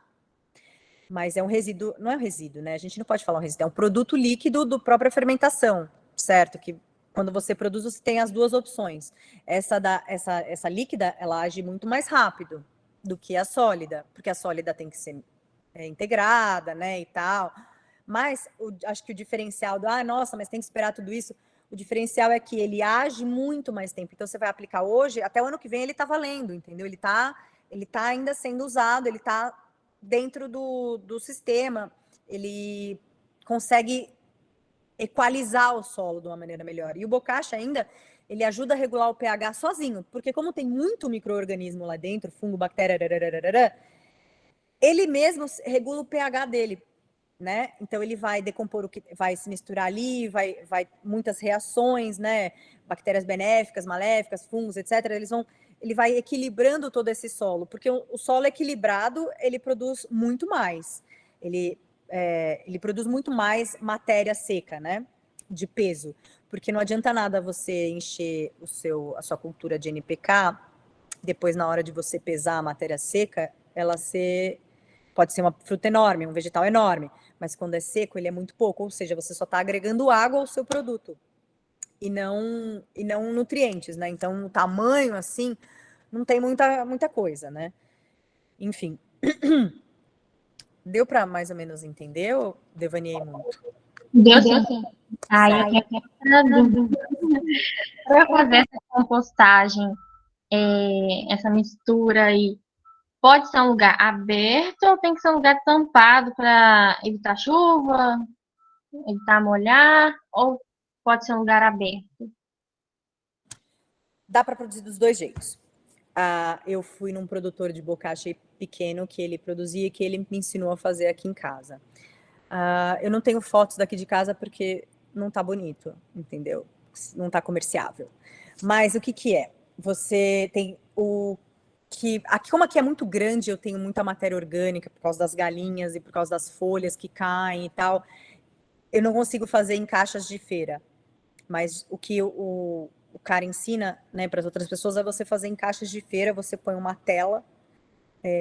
Mas é um resíduo, não é um resíduo, né? A gente não pode falar um resíduo, é um produto líquido do própria fermentação, certo? Que quando você produz, você tem as duas opções. Essa líquida, ela age muito mais rápido do que a sólida, porque a sólida tem que ser integrada, né, e tal. Mas acho que o diferencial nossa, mas tem que esperar tudo isso. O diferencial é que ele age muito mais tempo. Então, você vai aplicar hoje, até o ano que vem ele está valendo, entendeu? Ele tá ainda sendo usado, ele está dentro do sistema, ele consegue equalizar o solo de uma maneira melhor. E o bocashi ainda, ele ajuda a regular o pH sozinho, porque como tem muito micro-organismo lá dentro, fungo, bactéria, ele mesmo regula o pH dele, né? Então ele vai decompor o que vai se misturar ali, vai muitas reações, né? Bactérias benéficas, maléficas, fungos, etc. Ele vai equilibrando todo esse solo, porque o solo equilibrado ele produz muito mais. Ele produz muito mais matéria seca, né? De peso, porque não adianta nada você encher a sua cultura de NPK, depois na hora de você pesar a matéria seca, pode ser uma fruta enorme, um vegetal enorme, mas quando é seco, ele é muito pouco, ou seja, você só está agregando água ao seu produto e não nutrientes, né? Então, o tamanho, assim, não tem muita coisa, né? Enfim. Deu para mais ou menos entender ou devaneei muito? Deu sim. Aí eu tenho dúvida. Para fazer essa compostagem, essa mistura aí, pode ser um lugar aberto ou tem que ser um lugar tampado para evitar chuva, evitar molhar, ou pode ser um lugar aberto? Dá para produzir dos dois jeitos. Eu fui num produtor de bocashi pequeno que ele produzia e que ele me ensinou a fazer aqui em casa. Eu não tenho fotos daqui de casa porque não tá bonito, entendeu? Não tá comerciável. Mas o que que é? Você tem o que aqui, como aqui é muito grande, eu tenho muita matéria orgânica por causa das galinhas e por causa das folhas que caem e tal. Eu não consigo fazer em caixas de feira, mas o que o cara ensina, né, para as outras pessoas é você fazer em caixas de feira. Você põe uma tela,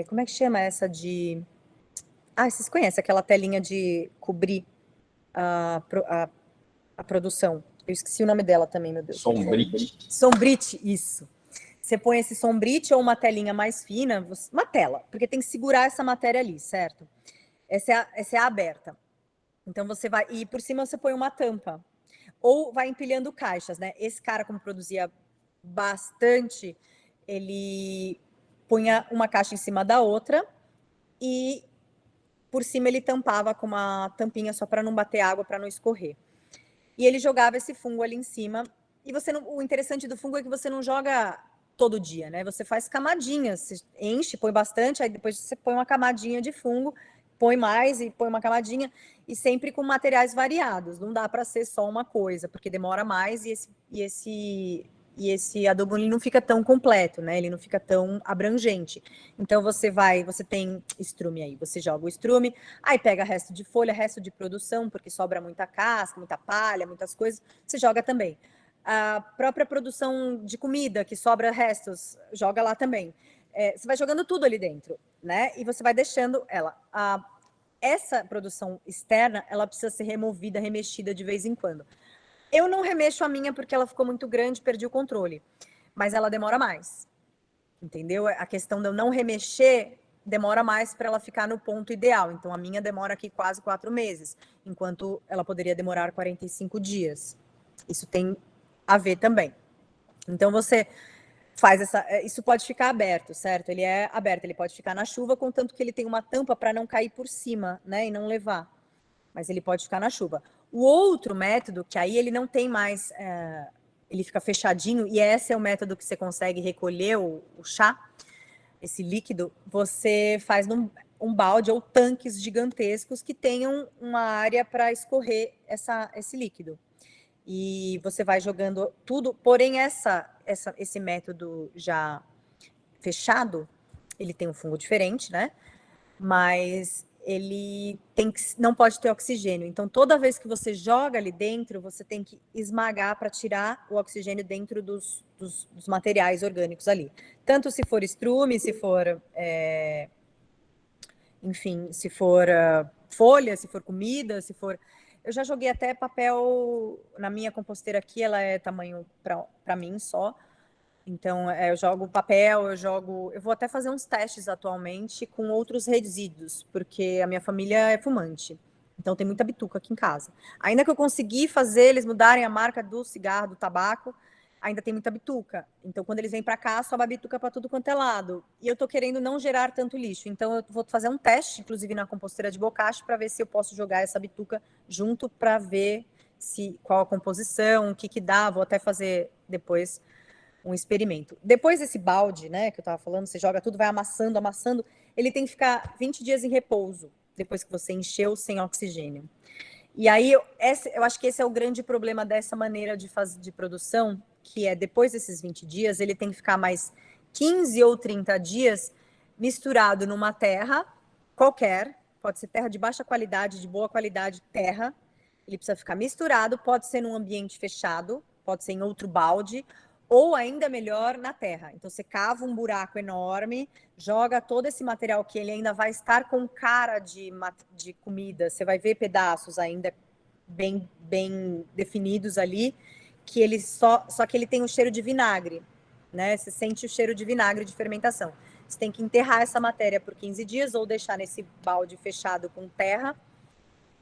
como é que chama essa de... Ah, vocês conhecem aquela telinha de cobrir a produção? Eu esqueci o nome dela também, meu Deus. Sombrite. Sombrite, isso. Você põe esse sombrite ou uma telinha mais fina, uma tela, porque tem que segurar essa matéria ali, certo? Essa é a aberta. Então você vai, e por cima você põe uma tampa. Ou vai empilhando caixas, né? Esse cara, como produzia bastante, ele punha uma caixa em cima da outra e por cima ele tampava com uma tampinha só para não bater água, para não escorrer. E ele jogava esse fungo ali em cima. E você não, o interessante do fungo é que você não joga todo dia, né? Você faz camadinhas, você enche, põe bastante, aí depois você põe uma camadinha de fungo, põe mais e põe uma camadinha, e sempre com materiais variados. Não dá para ser só uma coisa, porque demora mais e esse adubo ele não fica tão completo, né? Ele não fica tão abrangente. Então você tem estrume aí, você joga o estrume, aí pega resto de folha, resto de produção, porque sobra muita casca, muita palha, muitas coisas, você joga também. A própria produção de comida, que sobra restos, joga lá também. Você vai jogando tudo ali dentro, né? E você vai deixando ela. Essa produção externa, ela precisa ser removida, remexida de vez em quando. Eu não remexo a minha porque ela ficou muito grande, perdi o controle. Mas ela demora mais, entendeu? A questão de eu não remexer demora mais para ela ficar no ponto ideal. Então, a minha demora aqui quase 4 meses, enquanto ela poderia demorar 45 dias. Isso tem a ver também. Então, você faz isso pode ficar aberto, certo? Ele é aberto, ele pode ficar na chuva, contanto que ele tem uma tampa para não cair por cima, né? E não levar. Mas ele pode ficar na chuva. O outro método, que aí ele não tem mais, ele fica fechadinho, e esse é o método que você consegue recolher o chá, esse líquido, você faz um balde ou tanques gigantescos que tenham uma área para escorrer esse líquido. E você vai jogando tudo, porém esse método já fechado, ele tem um fungo diferente, né? Mas ele não pode ter oxigênio. Então, toda vez que você joga ali dentro, você tem que esmagar para tirar o oxigênio dentro dos materiais orgânicos ali. Tanto se for estrume, se for, enfim, se for folha, se for comida, se for... Eu já joguei até papel na minha composteira aqui, ela é tamanho para mim só. Então, eu jogo papel, eu vou até fazer uns testes atualmente com outros resíduos, porque a minha família é fumante. Então, tem muita bituca aqui em casa. Ainda que eu consegui fazer eles mudarem a marca do cigarro, do tabaco, ainda tem muita bituca. Então, quando eles vêm para cá, sobe a bituca para tudo quanto é lado. E eu tô querendo não gerar tanto lixo. Então, eu vou fazer um teste, inclusive na composteira de bocacha, para ver se eu posso jogar essa bituca junto para ver qual a composição, o que dá. Vou até fazer depois um experimento. Depois desse balde, né, que eu estava falando, você joga tudo, vai amassando, amassando, ele tem que ficar 20 dias em repouso, depois que você encheu sem oxigênio. E aí, eu acho que esse é o grande problema dessa maneira de produção, que é depois desses 20 dias, ele tem que ficar mais 15 ou 30 dias misturado numa terra qualquer, pode ser terra de baixa qualidade, de boa qualidade, terra, ele precisa ficar misturado, pode ser num ambiente fechado, pode ser em outro balde, ou ainda melhor, na terra. Então, você cava um buraco enorme, joga todo esse material que ele ainda vai estar com cara de comida, você vai ver pedaços ainda bem definidos ali, que ele só que ele tem um cheiro de vinagre, né? Você sente o cheiro de vinagre de fermentação. Você tem que enterrar essa matéria por 15 dias ou deixar nesse balde fechado com terra.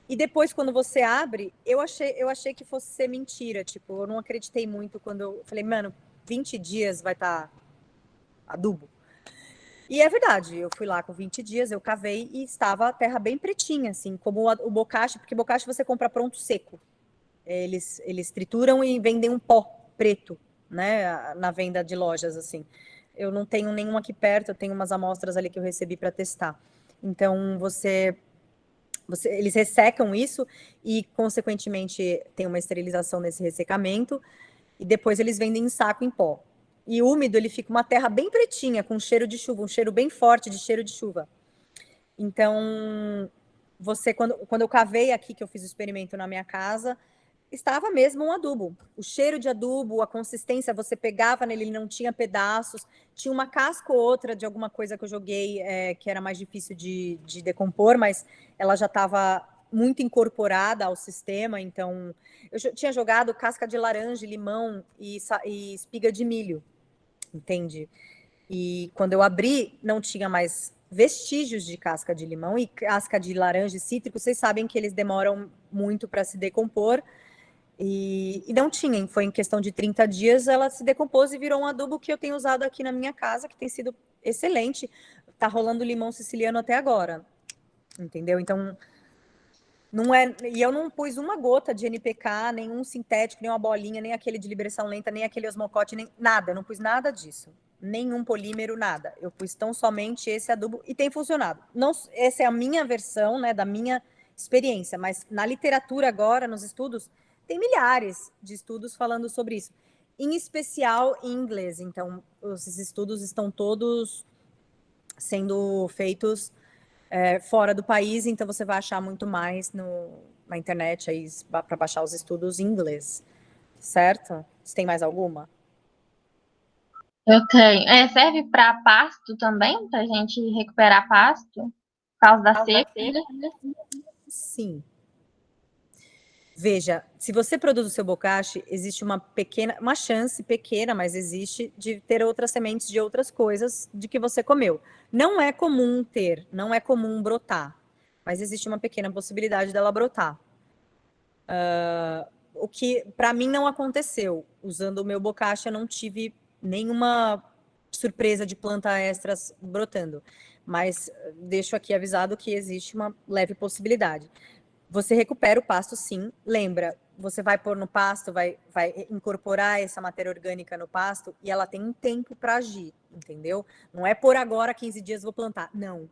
E depois, quando você abre, eu achei que fosse ser mentira. Tipo, eu não acreditei muito quando eu falei, mano, 20 dias vai estar adubo. E é verdade, eu fui lá com 20 dias, eu cavei e estava a terra bem pretinha, assim, como o bocashi, porque bocashi você compra pronto seco. Eles trituram e vendem um pó preto, né, na venda de lojas, assim. Eu não tenho nenhum aqui perto, eu tenho umas amostras ali que eu recebi para testar. Então, você Eles ressecam isso e, consequentemente, tem uma esterilização nesse ressecamento, e depois eles vendem em saco em pó. E úmido, ele fica uma terra bem pretinha, com cheiro de chuva, um cheiro bem forte de cheiro de chuva. Então, quando eu cavei aqui, que eu fiz o experimento na minha casa, estava mesmo um adubo. O cheiro de adubo, a consistência, você pegava nele, ele não tinha pedaços, tinha uma casca ou outra de alguma coisa que eu joguei, que era mais difícil de decompor, mas ela já estava muito incorporada ao sistema, então eu tinha jogado casca de laranja, limão e espiga de milho, entende? E quando eu abri, não tinha mais vestígios de casca de limão e casca de laranja e cítrico. Vocês sabem que eles demoram muito para se decompor. E não tinha, foi em questão de 30 dias, ela se decompôs e virou um adubo que eu tenho usado aqui na minha casa, que tem sido excelente. Tá rolando limão siciliano até agora, entendeu? Então, não é... E eu não pus uma gota de NPK, nenhum sintético, nem uma bolinha, nem aquele de liberação lenta, nem aquele osmocote, nem nada. Eu não pus nada disso. Nenhum polímero, nada. Eu pus tão somente esse adubo e tem funcionado. Não, essa é a minha versão, né, da minha experiência, mas na literatura agora, nos estudos, tem milhares de estudos falando sobre isso, em especial em inglês. Então, esses estudos estão todos sendo feitos fora do país, então você vai achar muito mais na internet aí para baixar os estudos em inglês, certo? Você tem mais alguma? Eu tenho. Serve para pasto também, para a gente recuperar pasto, por causa da seca? Sim. Veja, se você produz o seu bocashi, existe uma chance pequena, mas existe, de ter outras sementes de outras coisas de que você comeu. Não é comum não é comum brotar, mas existe uma pequena possibilidade dela brotar. O que, para mim, não aconteceu. Usando o meu bocashi, eu não tive nenhuma surpresa de planta extras brotando. Mas deixo aqui avisado que existe uma leve possibilidade. Você recupera o pasto, sim. Lembra, você vai pôr no pasto, vai incorporar essa matéria orgânica no pasto e ela tem um tempo para agir, entendeu? Não é por agora, 15 dias vou plantar. Não.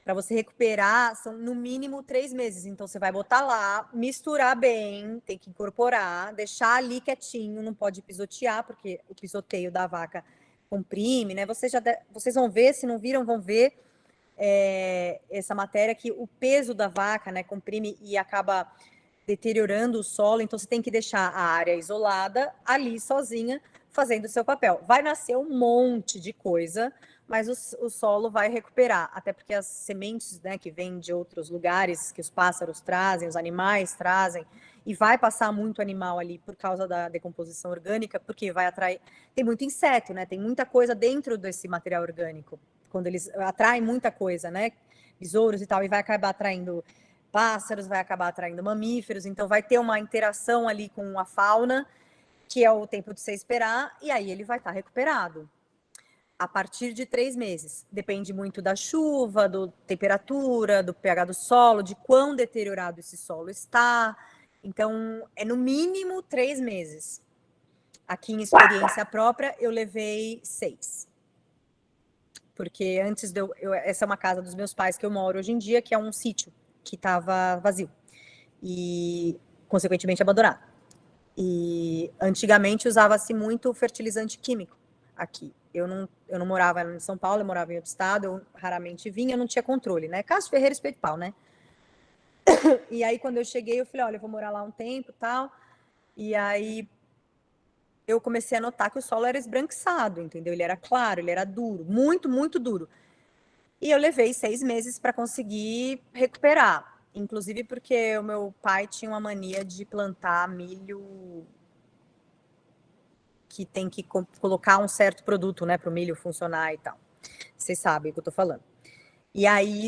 Para você recuperar, são no mínimo 3 meses. Então, você vai botar lá, misturar bem, tem que incorporar, deixar ali quietinho, não pode pisotear, porque o pisoteio da vaca comprime, né? Vocês vão ver, se não viram, vão ver. Essa matéria que o peso da vaca, né, comprime e acaba deteriorando o solo, então você tem que deixar a área isolada ali sozinha, fazendo o seu papel. Vai nascer um monte de coisa, mas o solo vai recuperar, até porque as sementes, né, que vêm de outros lugares, que os pássaros trazem, os animais trazem, e vai passar muito animal ali por causa da decomposição orgânica, porque vai atrair... Tem muito inseto, né, tem muita coisa dentro desse material orgânico, quando eles atraem muita coisa, né? Besouros e tal, e vai acabar atraindo pássaros, vai acabar atraindo mamíferos, então vai ter uma interação ali com a fauna, que é o tempo de você esperar, e aí ele vai estar recuperado. A partir de 3 meses. Depende muito da chuva, da temperatura, do pH do solo, de quão deteriorado esse solo está. Então, é no mínimo 3 meses. Aqui em experiência própria, eu levei 6. Porque antes essa é uma casa dos meus pais que eu moro hoje em dia, que é um sítio que estava vazio e, consequentemente, abandonado. E antigamente usava-se muito fertilizante químico aqui. Eu não morava em São Paulo, eu morava em outro estado, eu raramente vinha, eu não tinha controle, né? Cássio Ferreira, Espeto de Pau, né? E aí, quando eu cheguei, eu falei, olha, eu vou morar lá um tempo e tal. E aí eu comecei a notar que o solo era esbranquiçado, entendeu? Ele era claro, ele era duro, muito, muito duro. E eu levei 6 meses para conseguir recuperar. Inclusive porque o meu pai tinha uma mania de plantar milho que tem que colocar um certo produto, né, para o milho funcionar e tal. Vocês sabem o que eu tô falando. E aí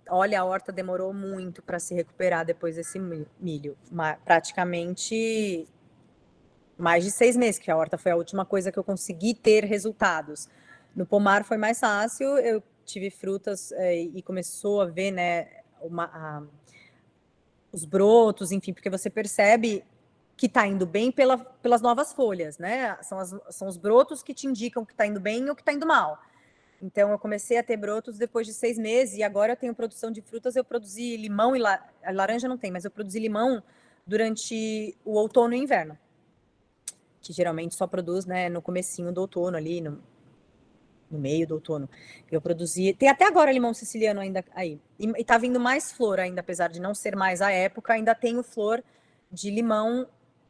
olha, a horta demorou muito para se recuperar depois desse milho. Praticamente mais de 6 meses, que a horta foi a última coisa que eu consegui ter resultados. No pomar foi mais fácil, eu tive frutas e começou a ver, né, os brotos, enfim, porque você percebe que está indo bem pelas novas folhas, né? São os brotos que te indicam que está indo bem ou que está indo mal. Então, eu comecei a ter brotos depois de 6 meses, e agora eu tenho produção de frutas. Eu produzi limão e laranja não tem, mas eu produzi limão durante o outono e inverno, que geralmente só produz, né, no comecinho do outono ali, no meio do outono. Eu produzi, tem até agora limão siciliano ainda aí, e tá vindo mais flor ainda, apesar de não ser mais a época, ainda tenho flor de limão,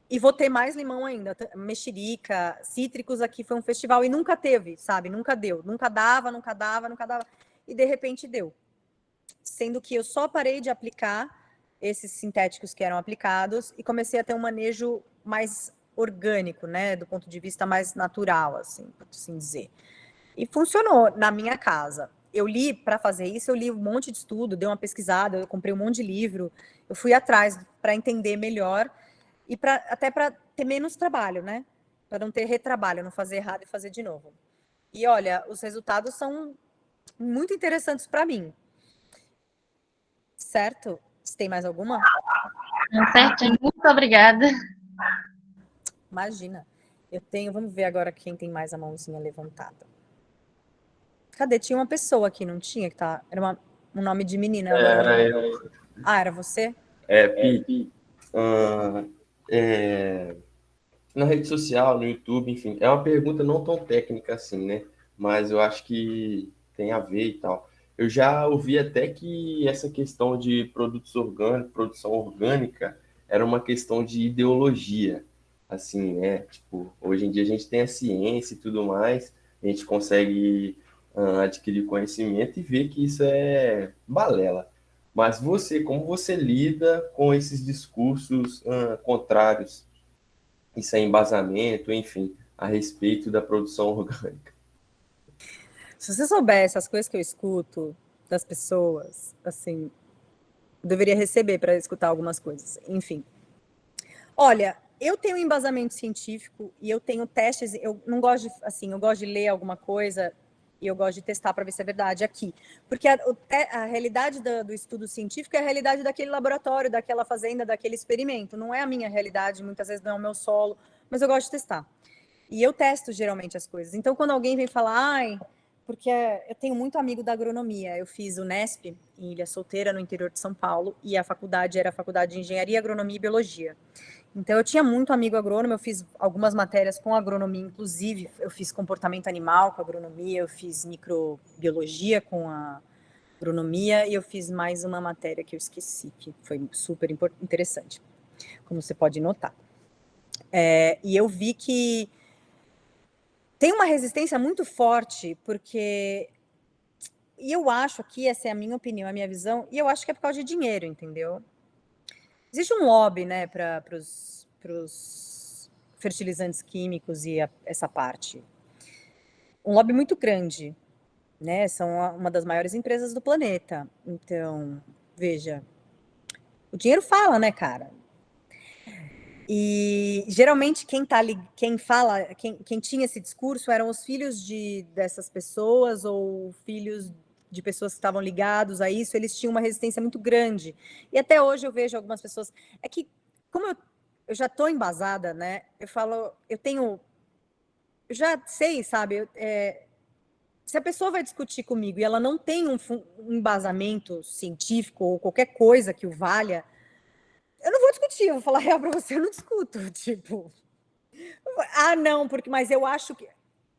e vou ter mais limão ainda, mexerica, cítricos. Aqui foi um festival e nunca teve, sabe, nunca deu, nunca dava, e de repente deu. Sendo que eu só parei de aplicar esses sintéticos que eram aplicados e comecei a ter um manejo mais orgânico, né, do ponto de vista mais natural, assim, por assim dizer. E funcionou na minha casa. Eu li, para fazer isso, eu li um monte de estudo, dei uma pesquisada, eu comprei um monte de livro, eu fui atrás para entender melhor e até para ter menos trabalho, né? Para não ter retrabalho, não fazer errado e fazer de novo. E olha, os resultados são muito interessantes para mim. Certo? Você tem mais alguma? Certinho, muito obrigada. Imagina. Eu tenho, vamos ver agora quem tem mais a mãozinha levantada. Cadê? Tinha uma pessoa aqui, não tinha? Que tá, era um nome de menina. Era eu. Ah, era você? Pi. Na rede social, no YouTube, enfim. É uma pergunta não tão técnica assim, né? Mas eu acho que tem a ver e tal. Eu já ouvi até que essa questão de produtos orgânicos, produção orgânica, era uma questão de ideologia. Assim, né? Tipo, hoje em dia a gente tem a ciência e tudo mais, a gente consegue adquirir conhecimento e ver que isso é balela. Mas você, como você lida com esses discursos contrários? Isso é embasamento, enfim, a respeito da produção orgânica. Se você soubesse as coisas que eu escuto das pessoas, assim, eu deveria receber para escutar algumas coisas. Enfim. Olha, eu tenho embasamento científico e eu tenho testes. Eu não gosto de, assim, eu gosto de ler alguma coisa e eu gosto de testar para ver se é verdade aqui. Porque a realidade do estudo científico é a realidade daquele laboratório, daquela fazenda, daquele experimento. Não é a minha realidade, muitas vezes não é o meu solo, mas eu gosto de testar. E eu testo geralmente as coisas. Então, quando alguém vem falar, ai, porque eu tenho muito amigo da agronomia. Eu fiz o Nesp em Ilha Solteira, no interior de São Paulo, e a faculdade era a Faculdade de Engenharia, Agronomia e Biologia. Então, eu tinha muito amigo agrônomo, eu fiz algumas matérias com agronomia, inclusive, eu fiz comportamento animal com agronomia, eu fiz microbiologia com a agronomia, e eu fiz mais uma matéria que eu esqueci, que foi super interessante, como você pode notar. E eu vi que tem uma resistência muito forte, porque... E eu acho que, essa é a minha opinião, a minha visão, e eu acho que é por causa de dinheiro, entendeu? Existe um lobby, né, para os fertilizantes químicos e essa parte. Um lobby muito grande, né? São uma das maiores empresas do planeta. Então, veja, o dinheiro fala, né, cara? E geralmente quem tinha esse discurso eram os filhos dessas pessoas ou filhos de pessoas que estavam ligados a isso. Eles tinham uma resistência muito grande. E até hoje eu vejo algumas pessoas. É que, como eu já estou embasada, né? Eu falo, eu já sei, sabe? Se a pessoa vai discutir comigo e ela não tem um embasamento científico ou qualquer coisa que o valha, eu não vou discutir, eu vou falar real para você, eu não discuto, tipo, não, mas eu acho que,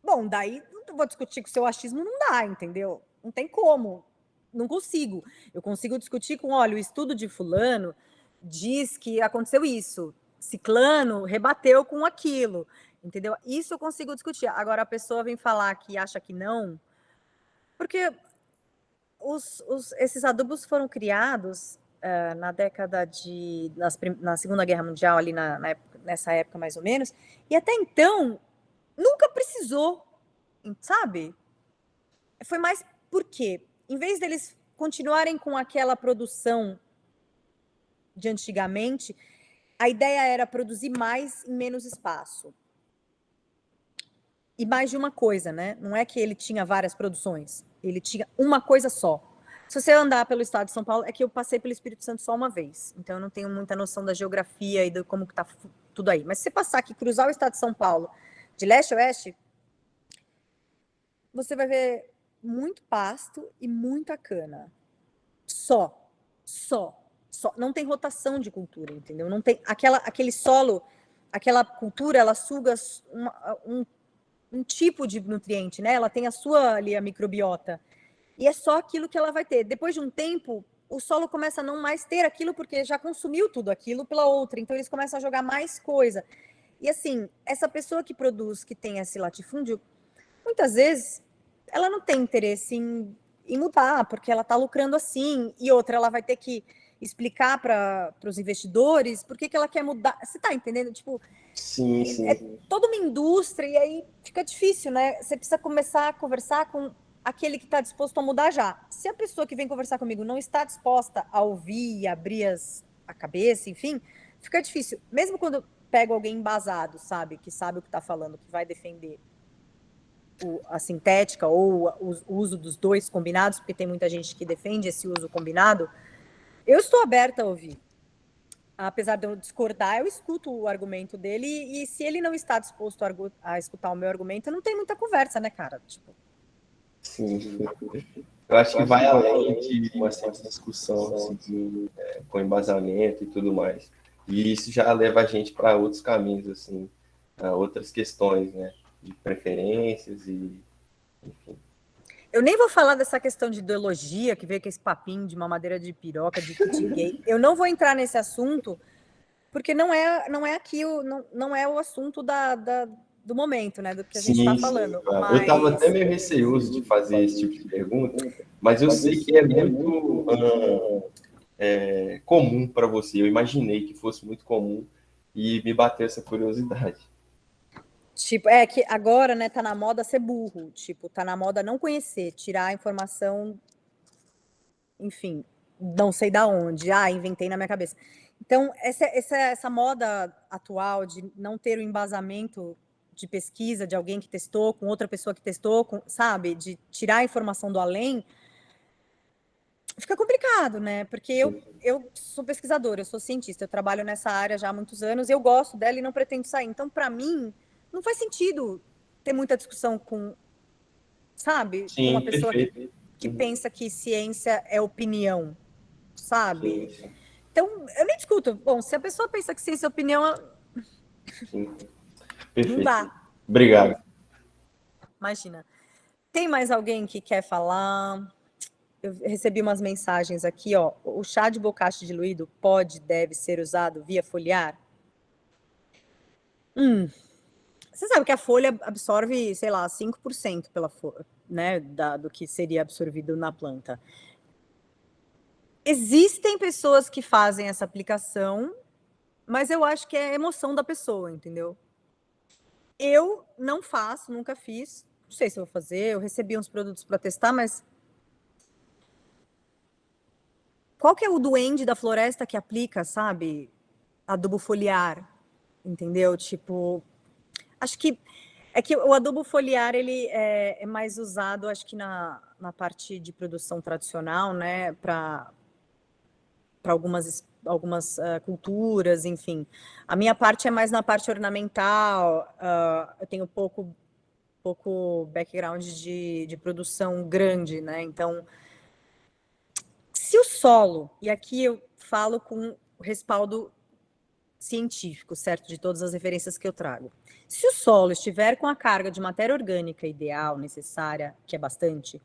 bom, daí não vou discutir com o seu achismo, não dá, entendeu? Não tem como, não consigo. Eu consigo discutir com, olha, o estudo de fulano diz que aconteceu isso, ciclano rebateu com aquilo, entendeu? Isso eu consigo discutir. Agora a pessoa vem falar que acha que não, porque esses adubos foram criados na década na Segunda Guerra Mundial, ali nessa época mais ou menos, e até então nunca precisou, sabe? Foi mais porque, em vez deles continuarem com aquela produção de antigamente, a ideia era produzir mais em menos espaço. E mais de uma coisa, né? Não é que ele tinha várias produções, ele tinha uma coisa só. Se você andar pelo estado de São Paulo, é que eu passei pelo Espírito Santo só uma vez, então eu não tenho muita noção da geografia e de como que tá tudo aí. Mas se você passar aqui, cruzar o estado de São Paulo, de leste a oeste, você vai ver muito pasto e muita cana. Só. Não tem rotação de cultura, entendeu? Não tem aquele solo, aquela cultura, ela suga um tipo de nutriente, né? Ela tem a sua ali, a microbiota. E é só aquilo que ela vai ter. Depois de um tempo, o solo começa a não mais ter aquilo, porque já consumiu tudo aquilo pela outra. Então, eles começam a jogar mais coisa. E assim, essa pessoa que produz, que tem esse latifúndio, muitas vezes, ela não tem interesse em mudar, porque ela está lucrando assim. E outra, ela vai ter que explicar para os investidores por que ela quer mudar. Você está entendendo? Tipo, Sim, sim. é toda uma indústria e aí fica difícil, né? Você precisa começar a conversar com aquele que está disposto a mudar já. Se a pessoa que vem conversar comigo não está disposta a ouvir e abrir a cabeça, enfim, fica difícil. Mesmo quando eu pego alguém embasado, sabe? Que sabe o que está falando, que vai defender a sintética ou o uso dos dois combinados, porque tem muita gente que defende esse uso combinado, eu estou aberta a ouvir. Apesar de eu discordar, eu escuto o argumento dele e se ele não está disposto a escutar o meu argumento, não tem muita conversa, né, cara? Tipo... Sim. Eu acho que vai além de uma certa discussão assim, com embasamento e tudo mais. E isso já leva a gente para outros caminhos, assim, outras questões, né? De preferências e, enfim. Eu nem vou falar dessa questão de ideologia, que veio com esse papinho de mamadeira de piroca, de kit gay. Eu não vou entrar nesse assunto, porque não é aqui, não é o assunto do momento, né? Do que a gente está falando. Claro. Mas... Eu estava até meio receoso de fazer esse tipo de pergunta, mas eu sei que é muito comum para você. Eu imaginei que fosse muito comum e me bateu essa curiosidade. Tipo, é que agora, né, tá na moda ser burro. Tipo, tá na moda não conhecer, tirar a informação, enfim, não sei da onde. Inventei na minha cabeça. Então, essa moda atual de não ter o embasamento de pesquisa de alguém que testou, com outra pessoa que testou, sabe? De tirar a informação do além, fica complicado, né? Porque eu sou pesquisadora, eu sou cientista, eu trabalho nessa área já há muitos anos, eu gosto dela e não pretendo sair. Então, para mim, não faz sentido ter muita discussão com, sabe? Sim, uma pessoa que Uhum. pensa que ciência é opinião, sabe? Sim. Então, eu nem discuto. Bom, se a pessoa pensa que ciência é opinião, Sim. não Perfeito. dá. Obrigado. Imagina. Tem mais alguém que quer falar? Eu recebi umas mensagens aqui, ó. O chá de bocacha diluído deve ser usado via foliar? Você sabe que a folha absorve, sei lá, 5% pela folha, né, do que seria absorvido na planta. Existem pessoas que fazem essa aplicação, mas eu acho que é emoção da pessoa, entendeu? Eu não faço, nunca fiz. Não sei se eu vou fazer. Eu recebi uns produtos para testar, mas qual que é o duende da floresta que aplica, sabe? Adubo foliar, entendeu? Tipo, acho que é que o adubo foliar ele é mais usado, acho que na parte de produção tradicional, né? Para algumas culturas, enfim. A minha parte é mais na parte ornamental. Eu tenho pouco background de produção grande, né? Então, se o solo, e aqui eu falo com respaldo científico, certo? De todas as referências que eu trago. Se o solo estiver com a carga de matéria orgânica ideal, necessária, que é bastante,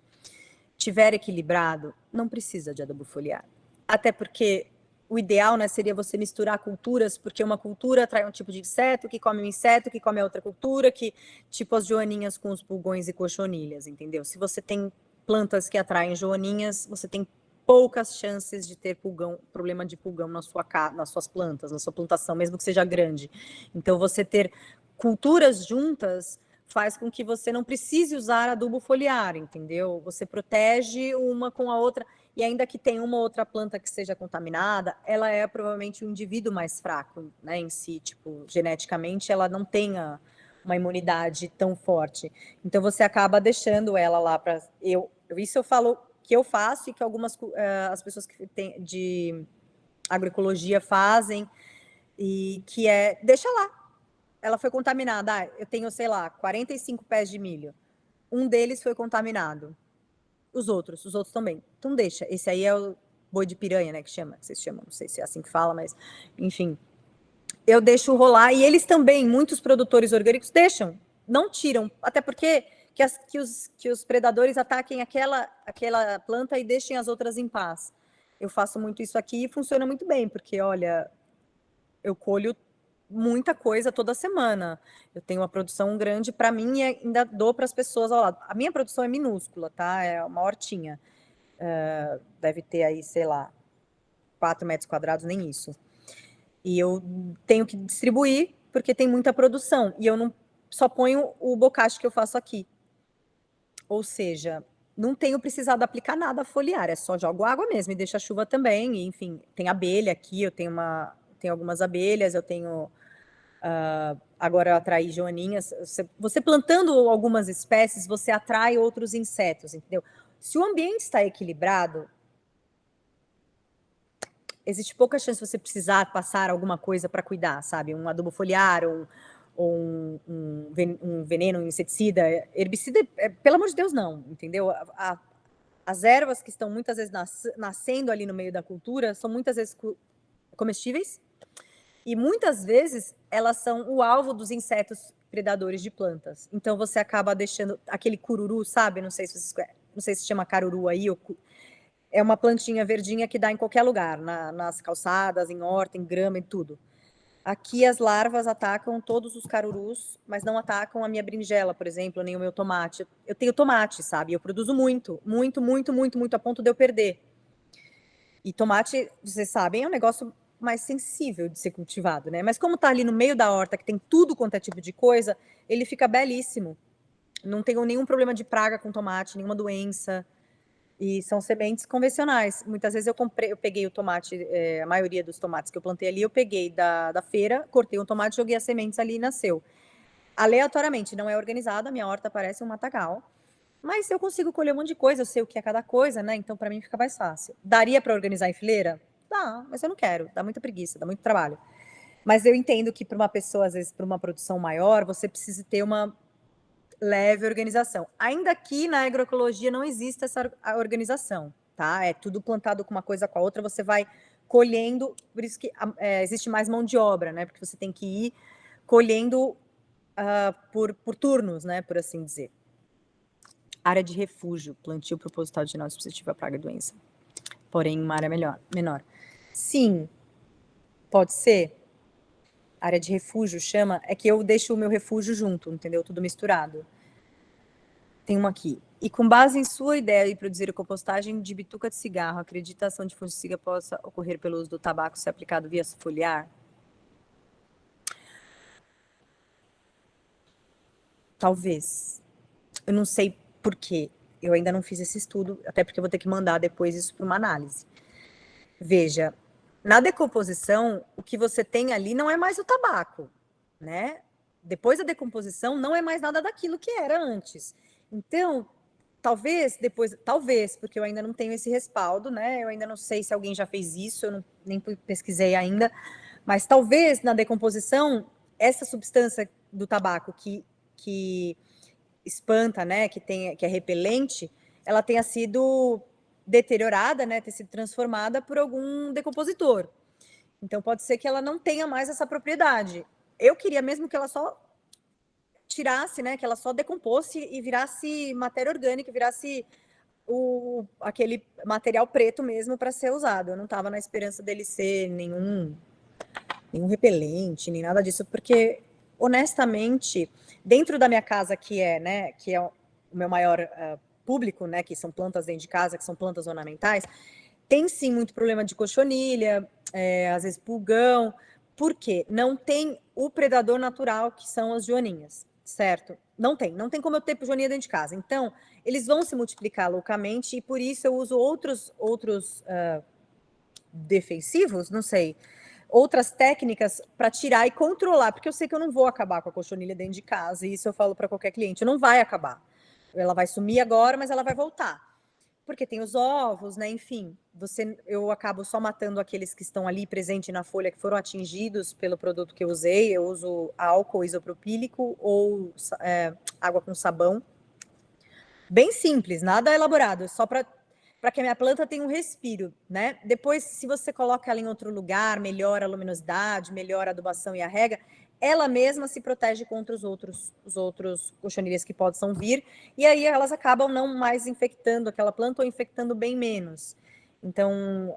estiver equilibrado, não precisa de adubo foliar. Até porque o ideal, né, seria você misturar culturas, porque uma cultura atrai um tipo de inseto, que come um inseto, que come a outra cultura, que tipo as joaninhas com os pulgões e cochonilhas, entendeu? Se você tem plantas que atraem joaninhas, você tem poucas chances de ter problema de pulgão nas suas plantas, na sua plantação, mesmo que seja grande. Então, você ter culturas juntas faz com que você não precise usar adubo foliar, entendeu? Você protege uma com a outra, e ainda que tenha uma outra planta que seja contaminada, ela é provavelmente um indivíduo mais fraco, né, em si, tipo, geneticamente ela não tenha uma imunidade tão forte. Então, você acaba deixando ela lá para... Isso eu falo que eu faço e que algumas as pessoas que têm de agroecologia fazem, e que deixa lá. Ela foi contaminada. Eu tenho, sei lá, 45 pés de milho. Um deles foi contaminado. os outros também. Então deixa, esse aí é o boi de piranha, né, que vocês chamam, não sei se é assim que fala, mas enfim. Eu deixo rolar, e eles também, muitos produtores orgânicos deixam, não tiram, até porque que os predadores ataquem aquela planta e deixem as outras em paz. Eu faço muito isso aqui e funciona muito bem, porque, olha, eu colho muita coisa toda semana. Eu tenho uma produção grande para mim e ainda dou para as pessoas ao lado. A minha produção é minúscula, tá? É uma hortinha. Deve ter aí, sei lá, 4 metros quadrados, nem isso. E eu tenho que distribuir porque tem muita produção. E eu não só ponho o bocache que eu faço aqui. Ou seja, não tenho precisado aplicar nada foliar, é só jogo água mesmo e deixa a chuva também. E, enfim, tem abelha aqui, eu tenho algumas abelhas, eu tenho agora eu atraí joaninhas. Você plantando algumas espécies, você atrai outros insetos, entendeu? Se o ambiente está equilibrado, existe pouca chance de você precisar passar alguma coisa para cuidar, sabe? Um adubo foliar, ou um veneno, um inseticida, herbicida, pelo amor de Deus, não, entendeu? As ervas que estão muitas vezes nascendo ali no meio da cultura são muitas vezes comestíveis e muitas vezes elas são o alvo dos insetos predadores de plantas. Então você acaba deixando aquele cururu, sabe? Não sei se chama caruru aí, é uma plantinha verdinha que dá em qualquer lugar, nas calçadas, em horta, em grama, em tudo. Aqui as larvas atacam todos os carurus, mas não atacam a minha berinjela, por exemplo, nem o meu tomate. Eu tenho tomate, sabe? Eu produzo muito, muito, muito, muito, muito, a ponto de eu perder. E tomate, vocês sabem, é um negócio mais sensível de ser cultivado, né? Mas como tá ali no meio da horta, que tem tudo quanto é tipo de coisa, ele fica belíssimo. Não tenho nenhum problema de praga com tomate, nenhuma doença. E são sementes convencionais. Muitas vezes eu peguei o tomate, a maioria dos tomates que eu plantei ali, eu peguei da feira, cortei um tomate, joguei as sementes ali e nasceu. Aleatoriamente, não é organizado, a minha horta parece um matagal. Mas eu consigo colher um monte de coisa, eu sei o que é cada coisa, né? Então, para mim, fica mais fácil. Daria para organizar em fileira? Dá, mas eu não quero, dá muita preguiça, dá muito trabalho. Mas eu entendo que para uma pessoa, às vezes, para uma produção maior, você precisa ter uma leve organização. Ainda aqui na agroecologia não existe essa organização, tá? É tudo plantado com uma coisa com a outra, você vai colhendo, por isso que existe mais mão de obra, né? Porque você tem que ir colhendo por turnos, né? Por assim dizer. Área de refúgio, plantio proposital de não suscetível à praga e doença. Porém, uma área menor. Sim, pode ser. Área de refúgio chama, é que eu deixo o meu refúgio junto, entendeu? Tudo misturado. Tem uma aqui. E com base em sua ideia de produzir a compostagem de bituca de cigarro, acredita a ação de fungicida possa ocorrer pelo uso do tabaco se aplicado via foliar? Talvez. Eu não sei por quê. Eu ainda não fiz esse estudo, até porque eu vou ter que mandar depois isso para uma análise. Veja, na decomposição, o que você tem ali não é mais o tabaco, né? Depois da decomposição, não é mais nada daquilo que era antes. Então, talvez, porque eu ainda não tenho esse respaldo, né? Eu ainda não sei se alguém já fez isso, eu nem pesquisei ainda, mas talvez na decomposição, essa substância do tabaco que espanta, né? Que é repelente, ela tenha sido deteriorada, né? Ter sido transformada por algum decompositor. Então, pode ser que ela não tenha mais essa propriedade. Eu queria mesmo que ela só tirasse, né? Que ela só decomposse e virasse matéria orgânica, virasse aquele material preto mesmo para ser usado. Eu não estava na esperança dele ser nenhum repelente, nem nada disso, porque, honestamente, dentro da minha casa, que é o meu maior público, né? Que são plantas dentro de casa, que são plantas ornamentais, tem sim muito problema de cochonilha, às vezes pulgão, porque não tem o predador natural, que são as joaninhas, certo? Não tem como eu ter joaninha dentro de casa. Então, eles vão se multiplicar loucamente e por isso eu uso outros defensivos, não sei, outras técnicas para tirar e controlar, porque eu sei que eu não vou acabar com a cochonilha dentro de casa, e isso eu falo para qualquer cliente, não vai acabar. Ela vai sumir agora, mas ela vai voltar. Porque tem os ovos, né? Enfim, eu acabo só matando aqueles que estão ali presentes na folha, que foram atingidos pelo produto que eu usei. Eu uso álcool isopropílico ou água com sabão. Bem simples, nada elaborado, só para que a minha planta tenha um respiro, né? Depois, se você coloca ela em outro lugar, melhora a luminosidade, melhora a adubação e a rega, ela mesma se protege contra os outros cochonilhas que possam vir, e aí elas acabam não mais infectando aquela planta ou infectando bem menos. Então,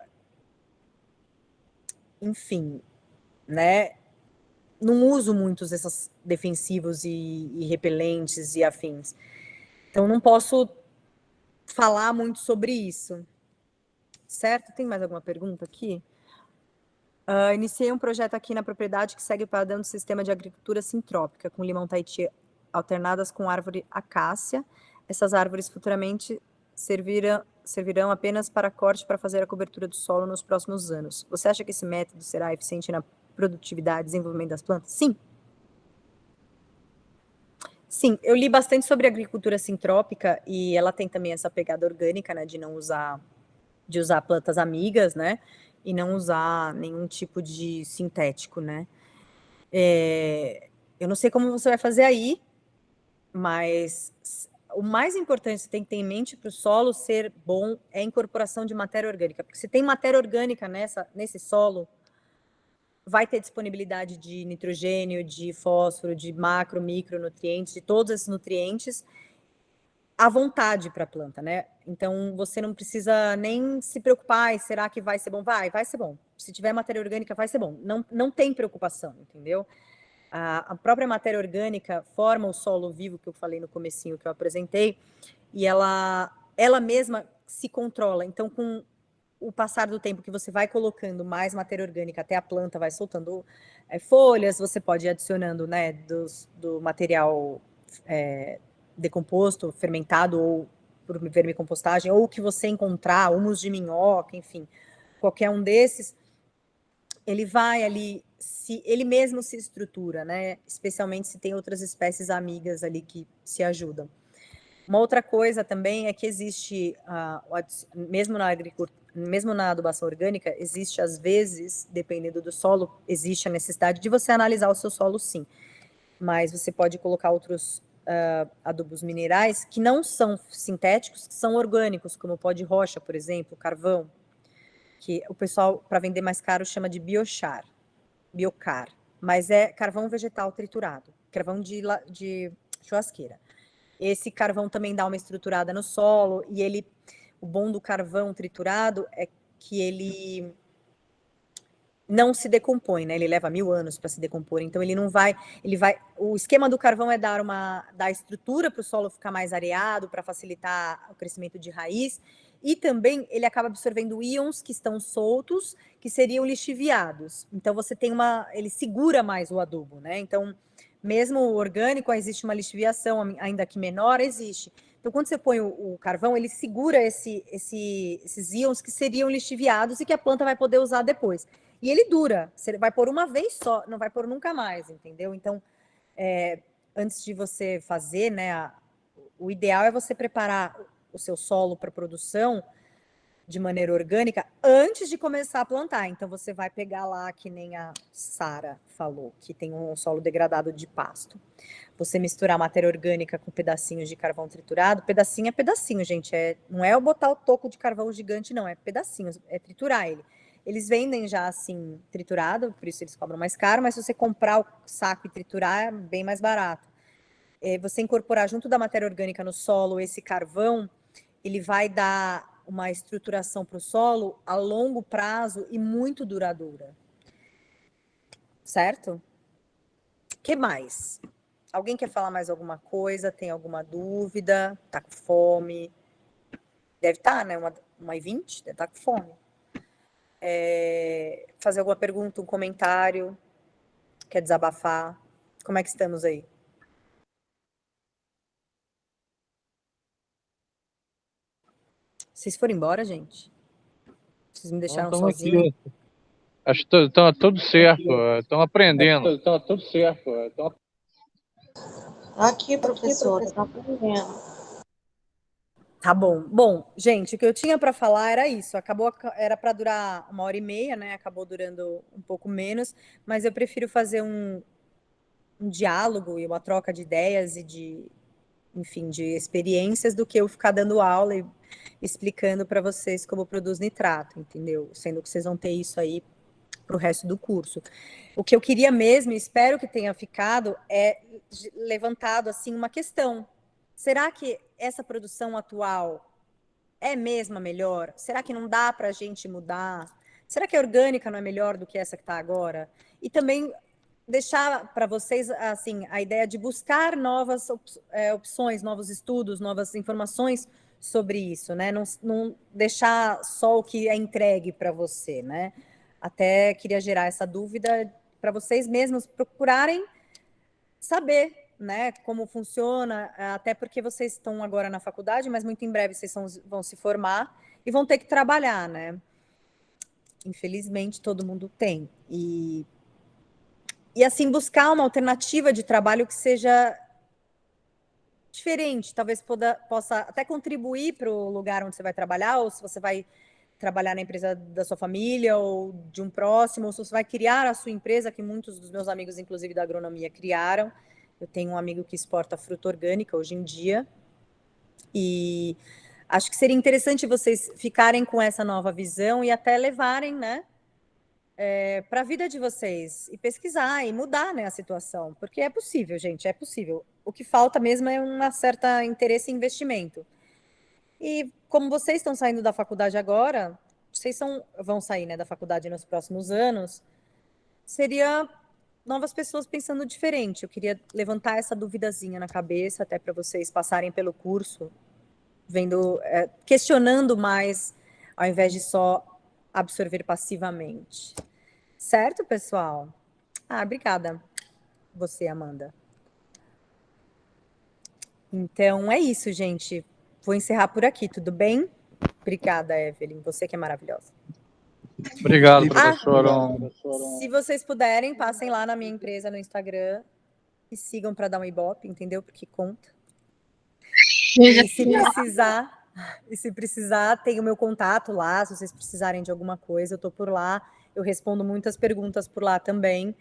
enfim, né? Não uso muitos esses defensivos e repelentes e afins. Então, não posso falar muito sobre isso. Certo? Tem mais alguma pergunta aqui? Iniciei um projeto aqui na propriedade que segue o padrão do sistema de agricultura sintrópica, com limão Tahiti alternadas com árvore acácia. Essas árvores futuramente servirão apenas para corte para fazer a cobertura do solo nos próximos anos. Você acha que esse método será eficiente na produtividade e desenvolvimento das plantas? Sim. Sim, eu li bastante sobre agricultura sintrópica e ela tem também essa pegada orgânica, né, de usar plantas amigas, né, e não usar nenhum tipo de sintético, né. Eu não sei como você vai fazer aí, mas o mais importante que você tem que ter em mente para o solo ser bom é a incorporação de matéria orgânica, porque se tem matéria orgânica nesse solo, vai ter disponibilidade de nitrogênio, de fósforo, de macro, micronutrientes, de todos esses nutrientes à vontade para a planta, né? Então você não precisa nem se preocupar, será que vai ser bom? Vai ser bom. Se tiver matéria orgânica, vai ser bom. Não tem preocupação, entendeu? A própria matéria orgânica forma o solo vivo que eu falei no comecinho que eu apresentei, e ela mesma se controla. Então, com o passar do tempo que você vai colocando mais matéria orgânica até a planta vai soltando folhas, você pode ir adicionando, né, do material decomposto, fermentado ou por vermicompostagem, ou o que você encontrar, humus de minhoca, enfim, qualquer um desses, ele vai ali, ele mesmo se estrutura, né? Especialmente se tem outras espécies amigas ali que se ajudam. Uma outra coisa também é que existe, mesmo na adubação orgânica, existe às vezes, dependendo do solo, existe a necessidade de você analisar o seu solo, sim. Mas você pode colocar outros adubos minerais que não são sintéticos, que são orgânicos, como o pó de rocha, por exemplo, carvão, que o pessoal, para vender mais caro, chama de biocar, mas é carvão vegetal triturado, carvão de churrasqueira. Esse carvão também dá uma estruturada no solo, e o bom do carvão triturado é que ele não se decompõe, né? Ele leva 1000 anos para se decompor, então o esquema do carvão é dar estrutura para o solo ficar mais areado, para facilitar o crescimento de raiz, e também ele acaba absorvendo íons que estão soltos, que seriam lixiviados. Então ele segura mais o adubo, né? Então, mesmo o orgânico, existe uma lixiviação, ainda que menor, existe. Então, quando você põe o carvão, ele segura esses íons que seriam lixiviados e que a planta vai poder usar depois. E ele dura, você vai pôr uma vez só, não vai pôr nunca mais, entendeu? Então, antes de você fazer, né, o ideal é você preparar o seu solo para produção de maneira orgânica antes de começar a plantar. Então, você vai pegar lá, que nem a Sara falou, que tem um solo degradado de pasto. Você misturar matéria orgânica com pedacinhos de carvão triturado, pedacinho é pedacinho, gente. Não é eu botar o toco de carvão gigante, não, é pedacinhos, é triturar ele. Eles vendem já assim, triturado, por isso eles cobram mais caro, mas se você comprar o saco e triturar, é bem mais barato. Você incorporar junto da matéria orgânica no solo esse carvão, ele vai dar uma estruturação para o solo a longo prazo e muito duradoura. Certo? O que mais? Alguém quer falar mais alguma coisa? Tem alguma dúvida? Tá com fome? Deve estar, né? 1h20, deve estar com fome. Fazer alguma pergunta, um comentário? Quer desabafar? Como é que estamos aí? Vocês foram embora, gente? Vocês me deixaram sozinho? Aqui. Acho que está tudo certo. Estão aprendendo. Está tudo certo. Aqui, professora, está aprendendo. Tá bom. Bom, gente, o que eu tinha para falar era isso. Era para durar 1h30, né? Acabou durando um pouco menos, mas eu prefiro fazer um diálogo e uma troca de ideias e enfim, de experiências do que eu ficar dando aula e explicando para vocês como produz nitrato, entendeu? Sendo que vocês vão ter isso aí para o resto do curso. O que eu queria mesmo, e espero que tenha ficado, é levantado assim uma questão. Será que essa produção atual é mesmo a melhor? Será que não dá para a gente mudar? Será que a orgânica não é melhor do que essa que está agora? E também deixar para vocês assim a ideia de buscar novas opções, novos estudos, novas informações sobre isso, né? Não deixar só o que é entregue para você, né? Até queria gerar essa dúvida para vocês mesmos procurarem saber, né, como funciona, até porque vocês estão agora na faculdade, mas muito em breve vocês vão se formar e vão ter que trabalhar, né? Infelizmente, todo mundo tem. E assim, buscar uma alternativa de trabalho que seja diferente, talvez possa até contribuir para o lugar onde você vai trabalhar, ou se você vai trabalhar na empresa da sua família ou de um próximo, ou se você vai criar a sua empresa, que muitos dos meus amigos, inclusive da agronomia, criaram. Eu tenho um amigo que exporta fruta orgânica hoje em dia, e acho que seria interessante vocês ficarem com essa nova visão e até levarem, né, para a vida de vocês e pesquisar e mudar, né, a situação, porque é possível, gente, é possível. O que falta mesmo é uma certa interesse e investimento. E como vocês estão saindo da faculdade agora, vocês vão sair, né, da faculdade nos próximos anos, seria novas pessoas pensando diferente. Eu queria levantar essa duvidazinha na cabeça, até para vocês passarem pelo curso, vendo, questionando mais, ao invés de só absorver passivamente. Certo, pessoal? Obrigada. Você, Amanda. Então, é isso, gente. Vou encerrar por aqui, tudo bem? Obrigada, Evelyn. Você que é maravilhosa. Obrigado, professora. Se vocês puderem, passem lá na minha empresa no Instagram e sigam para dar um ibope, entendeu? Porque conta. E se precisar, tem o meu contato lá. Se vocês precisarem de alguma coisa, eu tô por lá. Eu respondo muitas perguntas por lá também.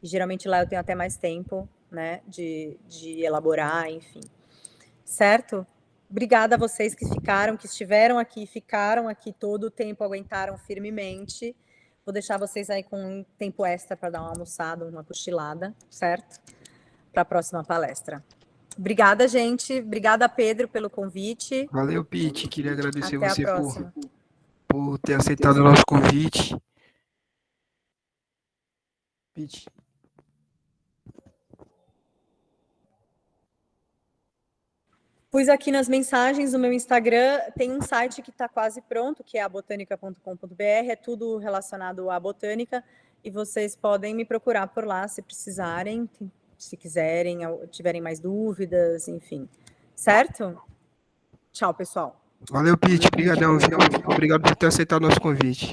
E geralmente lá eu tenho até mais tempo, né, de elaborar, enfim. Certo? Obrigada a vocês que estiveram aqui, ficaram aqui todo o tempo, aguentaram firmemente. Vou deixar vocês aí com um tempo extra para dar uma almoçada, uma cochilada, certo? Para a próxima palestra. Obrigada, gente. Obrigada, Pedro, pelo convite. Valeu, Pete. Queria agradecer Até você a próxima. por ter aceitado o nosso convite. Pete. Pus aqui nas mensagens do meu Instagram, tem um site que está quase pronto, que é abotanica.com.br, é tudo relacionado à botânica, e vocês podem me procurar por lá se precisarem, se quiserem, tiverem mais dúvidas, enfim. Certo? Tchau, pessoal. Valeu, Pete. Obrigadão, viu? Obrigado por ter aceitado o nosso convite.